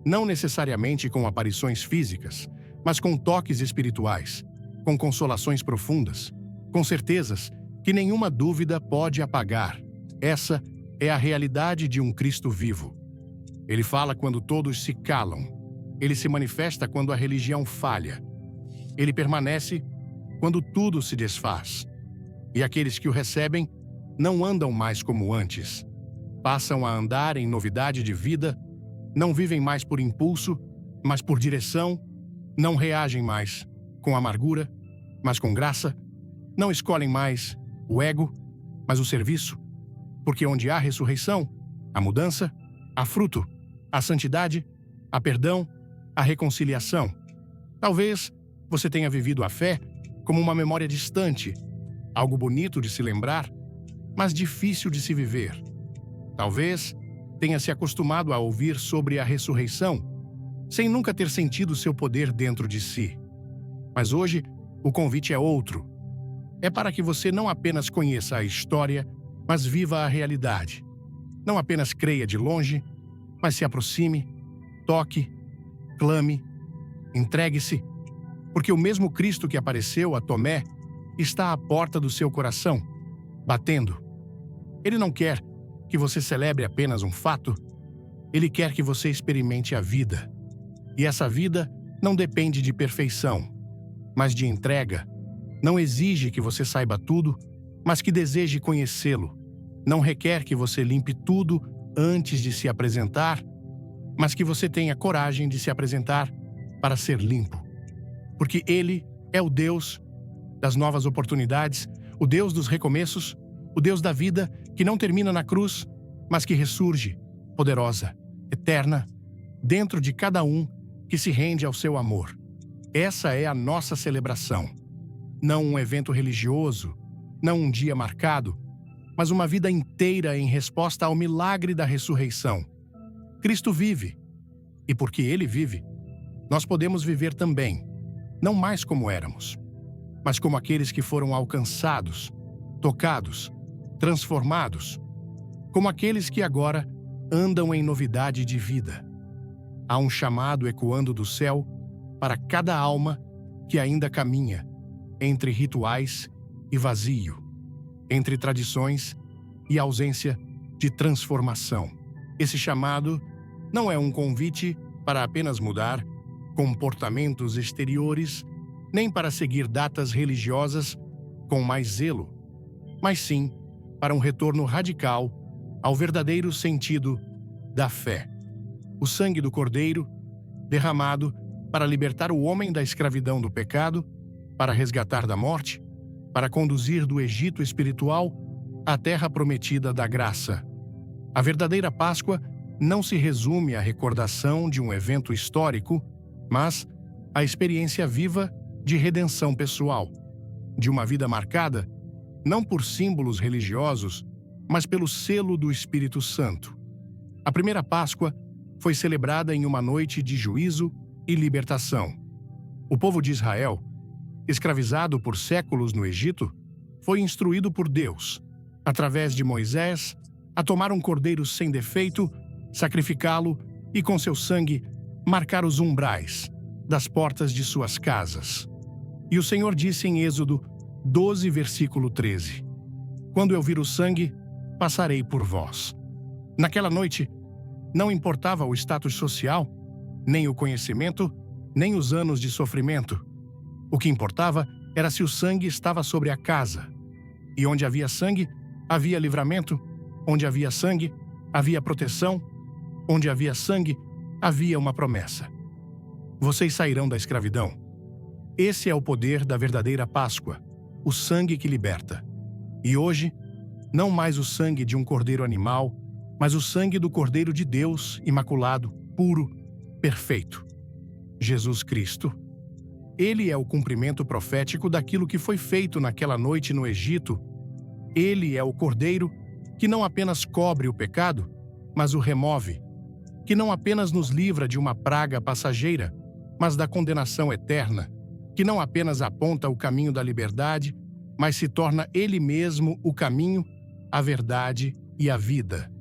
não necessariamente com aparições físicas, mas com toques espirituais, com consolações profundas, com certezas que nenhuma dúvida pode apagar. Essa é a realidade de um Cristo vivo. Ele fala quando todos se calam. Ele se manifesta quando a religião falha. Ele permanece quando tudo se desfaz. E aqueles que o recebem não andam mais como antes. Passam a andar em novidade de vida, não vivem mais por impulso, mas por direção, não reagem mais com amargura, mas com graça, não escolhem mais o ego, mas o serviço, porque onde há ressurreição, há mudança, há fruto, há santidade, há perdão, há reconciliação. Talvez você tenha vivido a fé como uma memória distante, algo bonito de se lembrar, mas difícil de se viver. Talvez tenha se acostumado a ouvir sobre a ressurreição, sem nunca ter sentido seu poder dentro de si. Mas hoje, o convite é outro. É para que você não apenas conheça a história, mas viva a realidade. Não apenas creia de longe, mas se aproxime, toque, clame, entregue-se, porque o mesmo Cristo que apareceu a Tomé está à porta do seu coração, batendo. Ele não quer que você celebre apenas um fato, ele quer que você experimente a vida. E essa vida não depende de perfeição, mas de entrega. Não exige que você saiba tudo, mas que deseje conhecê-lo. Não requer que você limpe tudo antes de se apresentar, mas que você tenha coragem de se apresentar para ser limpo. Porque Ele é o Deus das novas oportunidades, o Deus dos recomeços, o Deus da vida que não termina na cruz, mas que ressurge, poderosa, eterna, dentro de cada um que se rende ao seu amor. Essa é a nossa celebração. Não um evento religioso, não um dia marcado, mas uma vida inteira em resposta ao milagre da ressurreição. Cristo vive, e porque Ele vive, nós podemos viver também, não mais como éramos, mas como aqueles que foram alcançados, tocados, transformados, como aqueles que agora andam em novidade de vida. Há um chamado ecoando do céu para cada alma que ainda caminha entre rituais e vazio, entre tradições e ausência de transformação. Esse chamado não é um convite para apenas mudar comportamentos exteriores, nem para seguir datas religiosas com mais zelo, mas sim para um retorno radical ao verdadeiro sentido da fé. O sangue do Cordeiro, derramado para libertar o homem da escravidão do pecado, para resgatar da morte, para conduzir do Egito espiritual à terra prometida da graça. A verdadeira Páscoa não se resume à recordação de um evento histórico, mas à experiência viva de redenção pessoal, de uma vida marcada não por símbolos religiosos, mas pelo selo do Espírito Santo. A primeira Páscoa foi celebrada em uma noite de juízo e libertação. O povo de Israel, escravizado por séculos no Egito, foi instruído por Deus, através de Moisés, a tomar um cordeiro sem defeito, sacrificá-lo e, com seu sangue, marcar os umbrais das portas de suas casas. E o Senhor disse em Êxodo 12, versículo 13: Quando eu vir o sangue, passarei por vós. Naquela noite, não importava o status social, nem o conhecimento, nem os anos de sofrimento. O que importava era se o sangue estava sobre a casa. E onde havia sangue, havia livramento. Onde havia sangue, havia proteção. Onde havia sangue, havia uma promessa. Vocês sairão da escravidão. Esse é o poder da verdadeira Páscoa, o sangue que liberta. E hoje, não mais o sangue de um cordeiro animal, mas o sangue do Cordeiro de Deus, imaculado, puro, perfeito. Jesus Cristo. Ele é o cumprimento profético daquilo que foi feito naquela noite no Egito. Ele é o Cordeiro que não apenas cobre o pecado, mas o remove, que não apenas nos livra de uma praga passageira, mas da condenação eterna, que não apenas aponta o caminho da liberdade, mas se torna Ele mesmo o caminho, a verdade e a vida.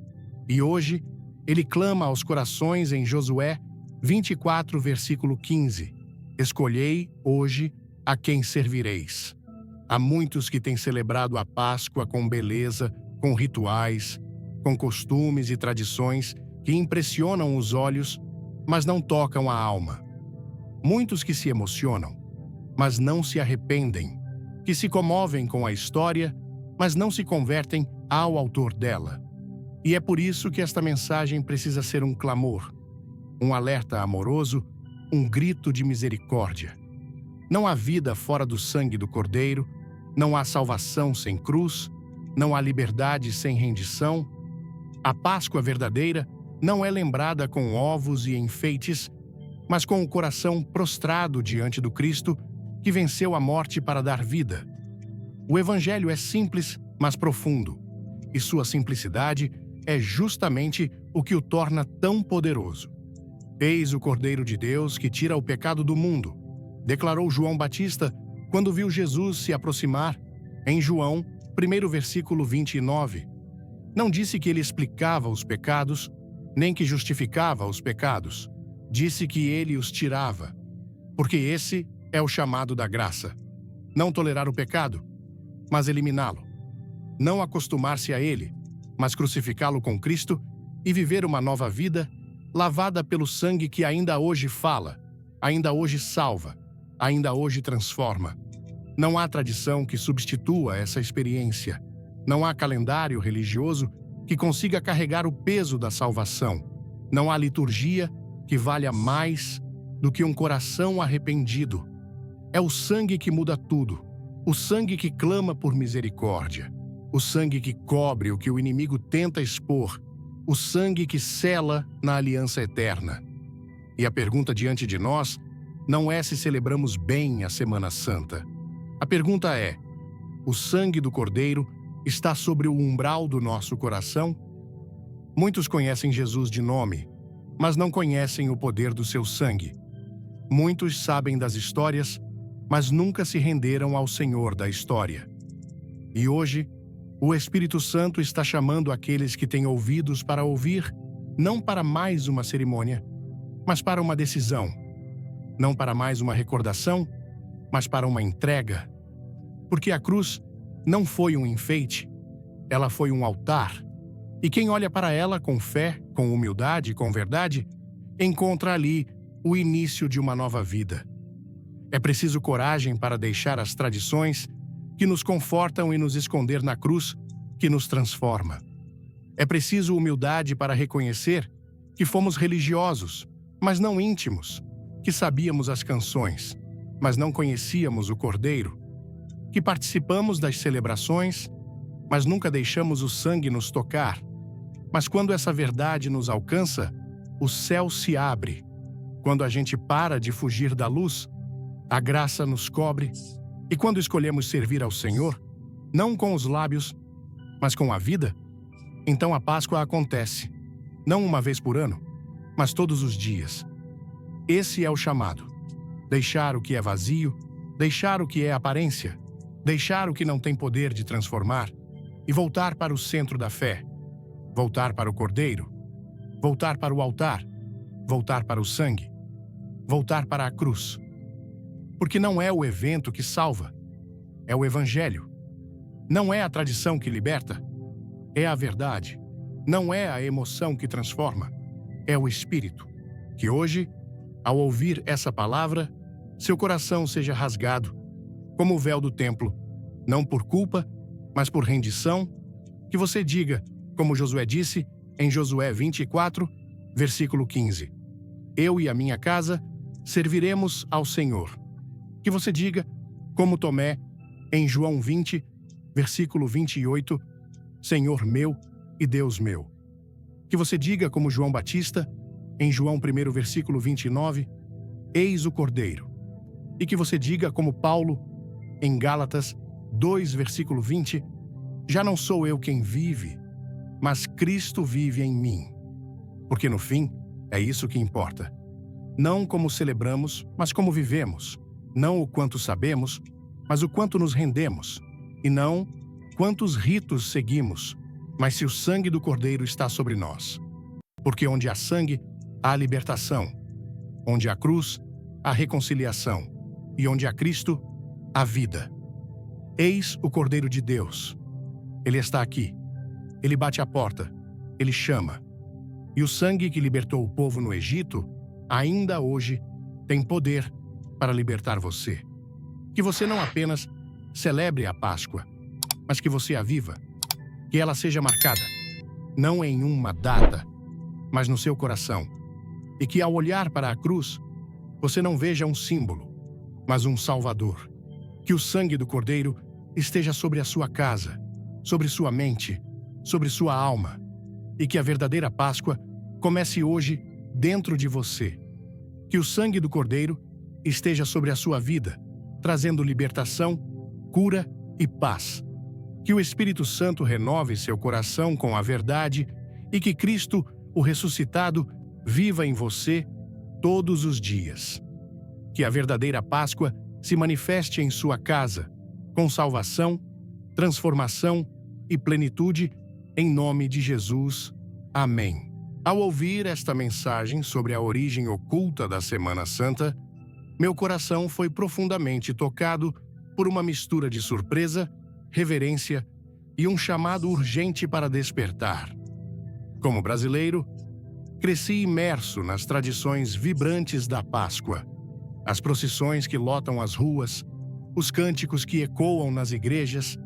E hoje, Ele clama aos corações em Josué 24, versículo 15: Escolhei hoje a quem servireis. Há muitos que têm celebrado a Páscoa com beleza, com rituais, com costumes e tradições que impressionam os olhos, mas não tocam a alma. Muitos que se emocionam, mas não se arrependem. que se comovem com a história, mas não se convertem ao autor dela. E é por isso que esta mensagem precisa ser um clamor, um alerta amoroso, um grito de misericórdia. Não há vida fora do sangue do Cordeiro, não há salvação sem cruz, não há liberdade sem rendição. A Páscoa verdadeira não é lembrada com ovos e enfeites, mas com o coração prostrado diante do Cristo que venceu a morte para dar vida. O Evangelho é simples, mas profundo, e sua simplicidade é justamente o que o torna tão poderoso. Eis o Cordeiro de Deus que tira o pecado do mundo, declarou João Batista quando viu Jesus se aproximar, em João, 1 versículo 29. Não disse que ele explicava os pecados, nem que justificava os pecados. Disse que ele os tirava, porque esse é o chamado da graça. Não tolerar o pecado, mas eliminá-lo. Não acostumar-se a ele, mas crucificá-lo com Cristo e viver uma nova vida, lavada pelo sangue que ainda hoje fala, ainda hoje salva, ainda hoje transforma. Não há tradição que substitua essa experiência. Não há calendário religioso que consiga carregar o peso da salvação. Não há liturgia que valha mais do que um coração arrependido. É o sangue que muda tudo. O sangue que clama por misericórdia. O sangue que cobre o que o inimigo tenta expor. O sangue que sela na aliança eterna. E a pergunta diante de nós não é se celebramos bem a Semana Santa. A pergunta é: o sangue do Cordeiro está sobre o umbral do nosso coração? Muitos conhecem Jesus de nome, mas não conhecem o poder do seu sangue. Muitos sabem das histórias, mas nunca se renderam ao Senhor da história. E hoje, o Espírito Santo está chamando aqueles que têm ouvidos para ouvir, não para mais uma cerimônia, mas para uma decisão. Não para mais uma recordação, mas para uma entrega. Porque a cruz não foi um enfeite, ela foi um altar. E quem olha para ela com fé, com humildade, com verdade, encontra ali o início de uma nova vida. É preciso coragem para deixar as tradições que nos confortam e nos esconder na cruz que nos transforma. É preciso humildade para reconhecer que fomos religiosos, mas não íntimos, que sabíamos as canções, mas não conhecíamos o Cordeiro, que participamos das celebrações, mas nunca deixamos o sangue nos tocar. Mas quando essa verdade nos alcança, o céu se abre. Quando a gente para de fugir da luz, a graça nos cobre. E quando escolhemos servir ao Senhor, não com os lábios, mas com a vida, então a Páscoa acontece, não uma vez por ano, mas todos os dias. Esse é o chamado. Deixar o que é vazio, deixar o que é aparência, deixar o que não tem poder de transformar e voltar para o centro da fé, voltar para o Cordeiro, voltar para o altar, voltar para o sangue, voltar para a cruz. Porque não é o evento que salva, é o Evangelho. Não é a tradição que liberta, é a verdade. Não é a emoção que transforma, é o Espírito. Que hoje, ao ouvir essa palavra, seu coração seja rasgado, como o véu do templo, não por culpa, mas por rendição, que você diga, como Josué disse em Josué 24, versículo 15: Eu e a minha casa serviremos ao Senhor. Que você diga, como Tomé, em João 20, versículo 28, Senhor meu e Deus meu. Que você diga, como João Batista, em João 1, versículo 29, Eis o Cordeiro. E que você diga, como Paulo, em Gálatas 2, versículo 20, Já não sou eu quem vive, mas Cristo vive em mim. Porque no fim, é isso que importa. Não como celebramos, mas como vivemos. Não o quanto sabemos, mas o quanto nos rendemos. E não quantos ritos seguimos, mas se o sangue do Cordeiro está sobre nós. Porque onde há sangue, há libertação. Onde há cruz, há reconciliação. E onde há Cristo, há vida. Eis o Cordeiro de Deus. Ele está aqui. Ele bate à porta. Ele chama. E o sangue que libertou o povo no Egito, ainda hoje, tem poder para libertar você. Que você não apenas celebre a Páscoa, mas que você a viva, que ela seja marcada, não em uma data, mas no seu coração, e que ao olhar para a cruz, você não veja um símbolo, mas um Salvador. Que o sangue do Cordeiro esteja sobre a sua casa, sobre sua mente, sobre sua alma, e que a verdadeira Páscoa comece hoje dentro de você. Que o sangue do Cordeiro esteja sobre a sua vida, trazendo libertação, cura e paz. Que o Espírito Santo renove seu coração com a verdade e que Cristo, o ressuscitado, viva em você todos os dias. Que a verdadeira Páscoa se manifeste em sua casa, com salvação, transformação e plenitude, em nome de Jesus. Amém. Ao ouvir esta mensagem sobre a origem oculta da Semana Santa, meu coração foi profundamente tocado por uma mistura de surpresa, reverência e um chamado urgente para despertar. Como brasileiro, cresci imerso nas tradições vibrantes da Páscoa, as procissões que lotam as ruas, os cânticos que ecoam nas igrejas,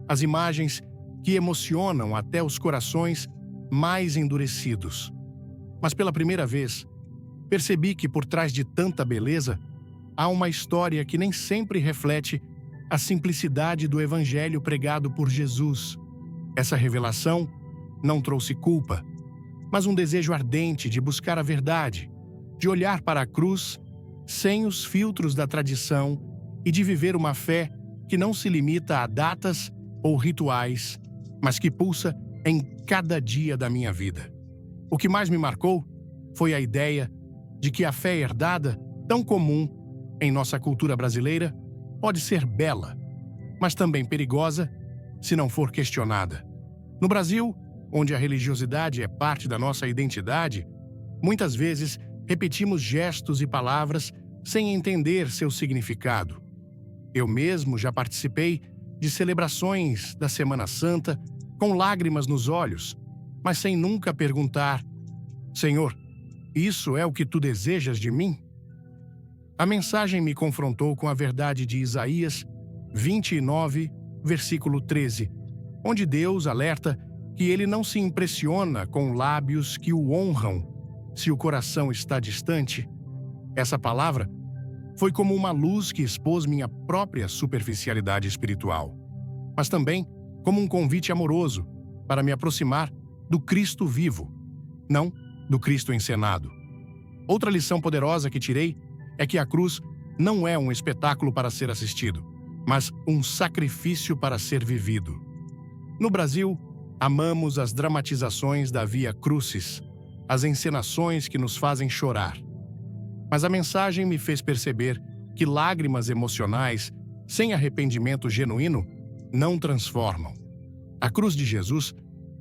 as imagens que emocionam até os corações mais endurecidos. Mas pela primeira vez, percebi que por trás de tanta beleza, há uma história que nem sempre reflete a simplicidade do evangelho pregado por Jesus. Essa revelação não trouxe culpa, mas um desejo ardente de buscar a verdade, de olhar para a cruz sem os filtros da tradição e de viver uma fé que não se limita a datas ou rituais, mas que pulsa em cada dia da minha vida. O que mais me marcou foi a ideia de que a fé herdada, tão comum em nossa cultura brasileira, pode ser bela, mas também perigosa se não for questionada. No Brasil, onde a religiosidade é parte da nossa identidade, muitas vezes repetimos gestos e palavras sem entender seu significado. Eu mesmo já participei de celebrações da Semana Santa com lágrimas nos olhos, mas sem nunca perguntar: Senhor, isso é o que tu desejas de mim? A mensagem me confrontou com a verdade de Isaías 29, versículo 13, onde Deus alerta que ele não se impressiona com lábios que o honram se o coração está distante. Essa palavra foi como uma luz que expôs minha própria superficialidade espiritual, mas também como um convite amoroso para me aproximar do Cristo vivo, não do Cristo encenado. Outra lição poderosa que tirei é que a cruz não é um espetáculo para ser assistido, mas um sacrifício para ser vivido. No Brasil, amamos as dramatizações da Via Crucis, as encenações que nos fazem chorar. Mas a mensagem me fez perceber que lágrimas emocionais, sem arrependimento genuíno, não transformam. A cruz de Jesus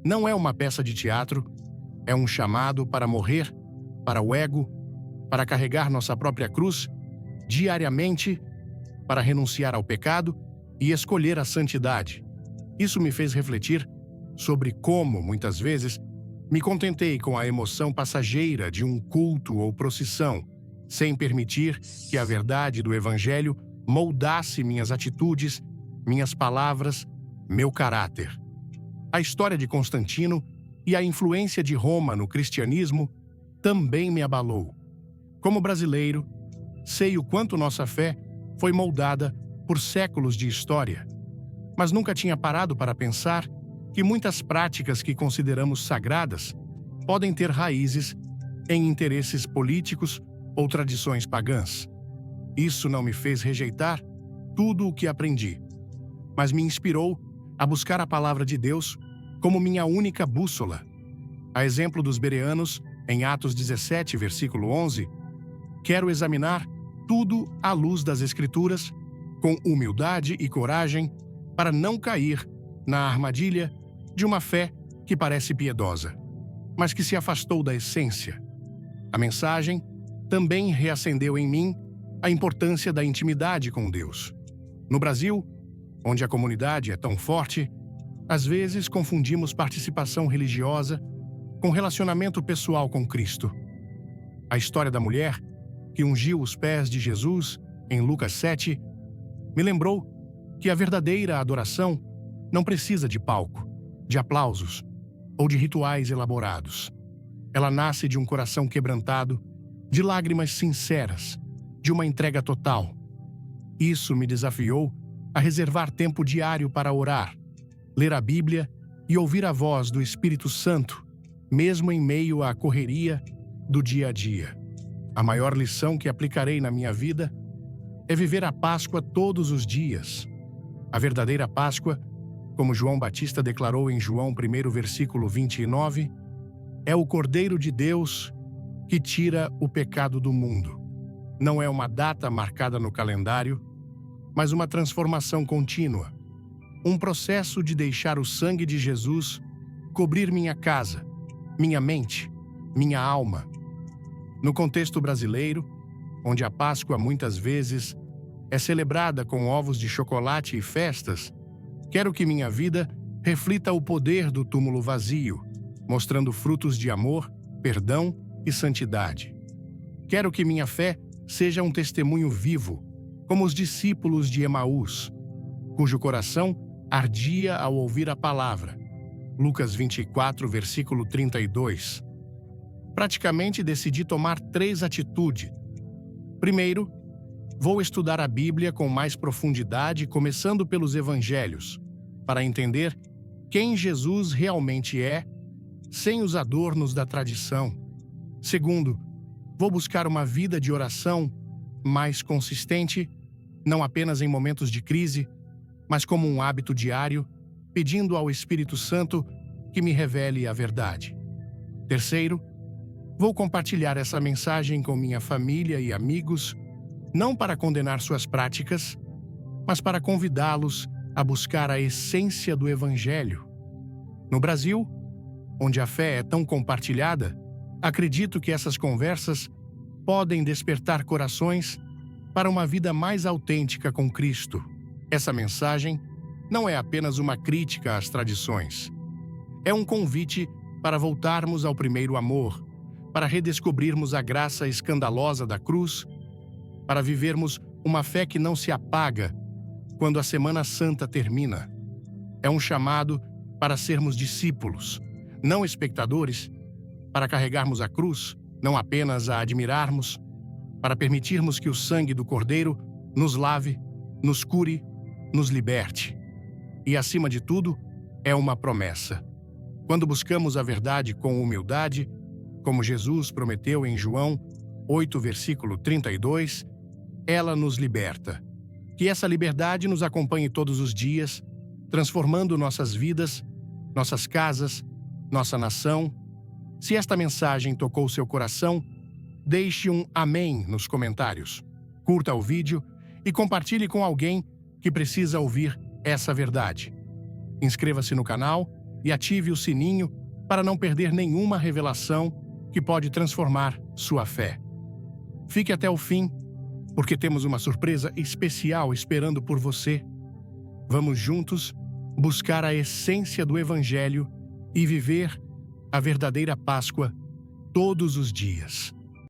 não é uma peça de teatro, é um chamado para morrer, para o ego, para carregar nossa própria cruz diariamente, para renunciar ao pecado e escolher a santidade. Isso me fez refletir sobre como, muitas vezes, me contentei com a emoção passageira de um culto ou procissão, sem permitir que a verdade do Evangelho moldasse minhas atitudes, minhas palavras, meu caráter. A história de Constantino e a influência de Roma no cristianismo também me abalou. Como brasileiro, sei o quanto nossa fé foi moldada por séculos de história, mas nunca tinha parado para pensar que muitas práticas que consideramos sagradas podem ter raízes em interesses políticos ou tradições pagãs. Isso não me fez rejeitar tudo o que aprendi, mas me inspirou a buscar a palavra de Deus como minha única bússola. A exemplo dos bereanos, em Atos 17, versículo 11, quero examinar tudo à luz das Escrituras, com humildade e coragem, para não cair na armadilha de uma fé que parece piedosa, mas que se afastou da essência. A mensagem também reacendeu em mim a importância da intimidade com Deus. No Brasil, onde a comunidade é tão forte, às vezes confundimos participação religiosa com relacionamento pessoal com Cristo. A história da mulher que ungiu os pés de Jesus, em Lucas 7, me lembrou que a verdadeira adoração não precisa de palco, de aplausos ou de rituais elaborados. Ela nasce de um coração quebrantado, de lágrimas sinceras, de uma entrega total. Isso me desafiou a reservar tempo diário para orar, ler a Bíblia e ouvir a voz do Espírito Santo, mesmo em meio à correria do dia a dia. A maior lição que aplicarei na minha vida é viver a Páscoa todos os dias. A verdadeira Páscoa, como João Batista declarou em João 1, versículo 29, é o Cordeiro de Deus que tira o pecado do mundo. Não é uma data marcada no calendário, mas uma transformação contínua. Um processo de deixar o sangue de Jesus cobrir minha casa, minha mente, minha alma. No contexto brasileiro, onde a Páscoa muitas vezes é celebrada com ovos de chocolate e festas, quero que minha vida reflita o poder do túmulo vazio, mostrando frutos de amor, perdão e santidade. Quero que minha fé seja um testemunho vivo, como os discípulos de Emaús, cujo coração ardia ao ouvir a palavra. Lucas 24, versículo 32. Praticamente decidi tomar 3 atitudes. Primeiro, vou estudar a Bíblia com mais profundidade, começando pelos Evangelhos, para entender quem Jesus realmente é, sem os adornos da tradição. Segundo, vou buscar uma vida de oração mais consistente, não apenas em momentos de crise, mas como um hábito diário, pedindo ao Espírito Santo que me revele a verdade. Terceiro, vou compartilhar essa mensagem com minha família e amigos, não para condenar suas práticas, mas para convidá-los a buscar a essência do Evangelho. No Brasil, onde a fé é tão compartilhada, acredito que essas conversas podem despertar corações para uma vida mais autêntica com Cristo. Essa mensagem não é apenas uma crítica às tradições. É um convite para voltarmos ao primeiro amor, para redescobrirmos a graça escandalosa da cruz, para vivermos uma fé que não se apaga quando a Semana Santa termina. É um chamado para sermos discípulos, não espectadores, para carregarmos a cruz, não apenas a admirarmos, para permitirmos que o sangue do Cordeiro nos lave, nos cure, nos liberte. E, acima de tudo, é uma promessa. Quando buscamos a verdade com humildade, como Jesus prometeu em João 8, versículo 32, ela nos liberta. Que essa liberdade nos acompanhe todos os dias, transformando nossas vidas, nossas casas, nossa nação. Se esta mensagem tocou seu coração, deixe um amém nos comentários. Curta o vídeo e compartilhe com alguém que precisa ouvir essa verdade. Inscreva-se no canal e ative o sininho para não perder nenhuma revelação que pode transformar sua fé. Fique até o fim, porque temos uma surpresa especial esperando por você. Vamos juntos buscar a essência do Evangelho e viver a verdadeira Páscoa todos os dias.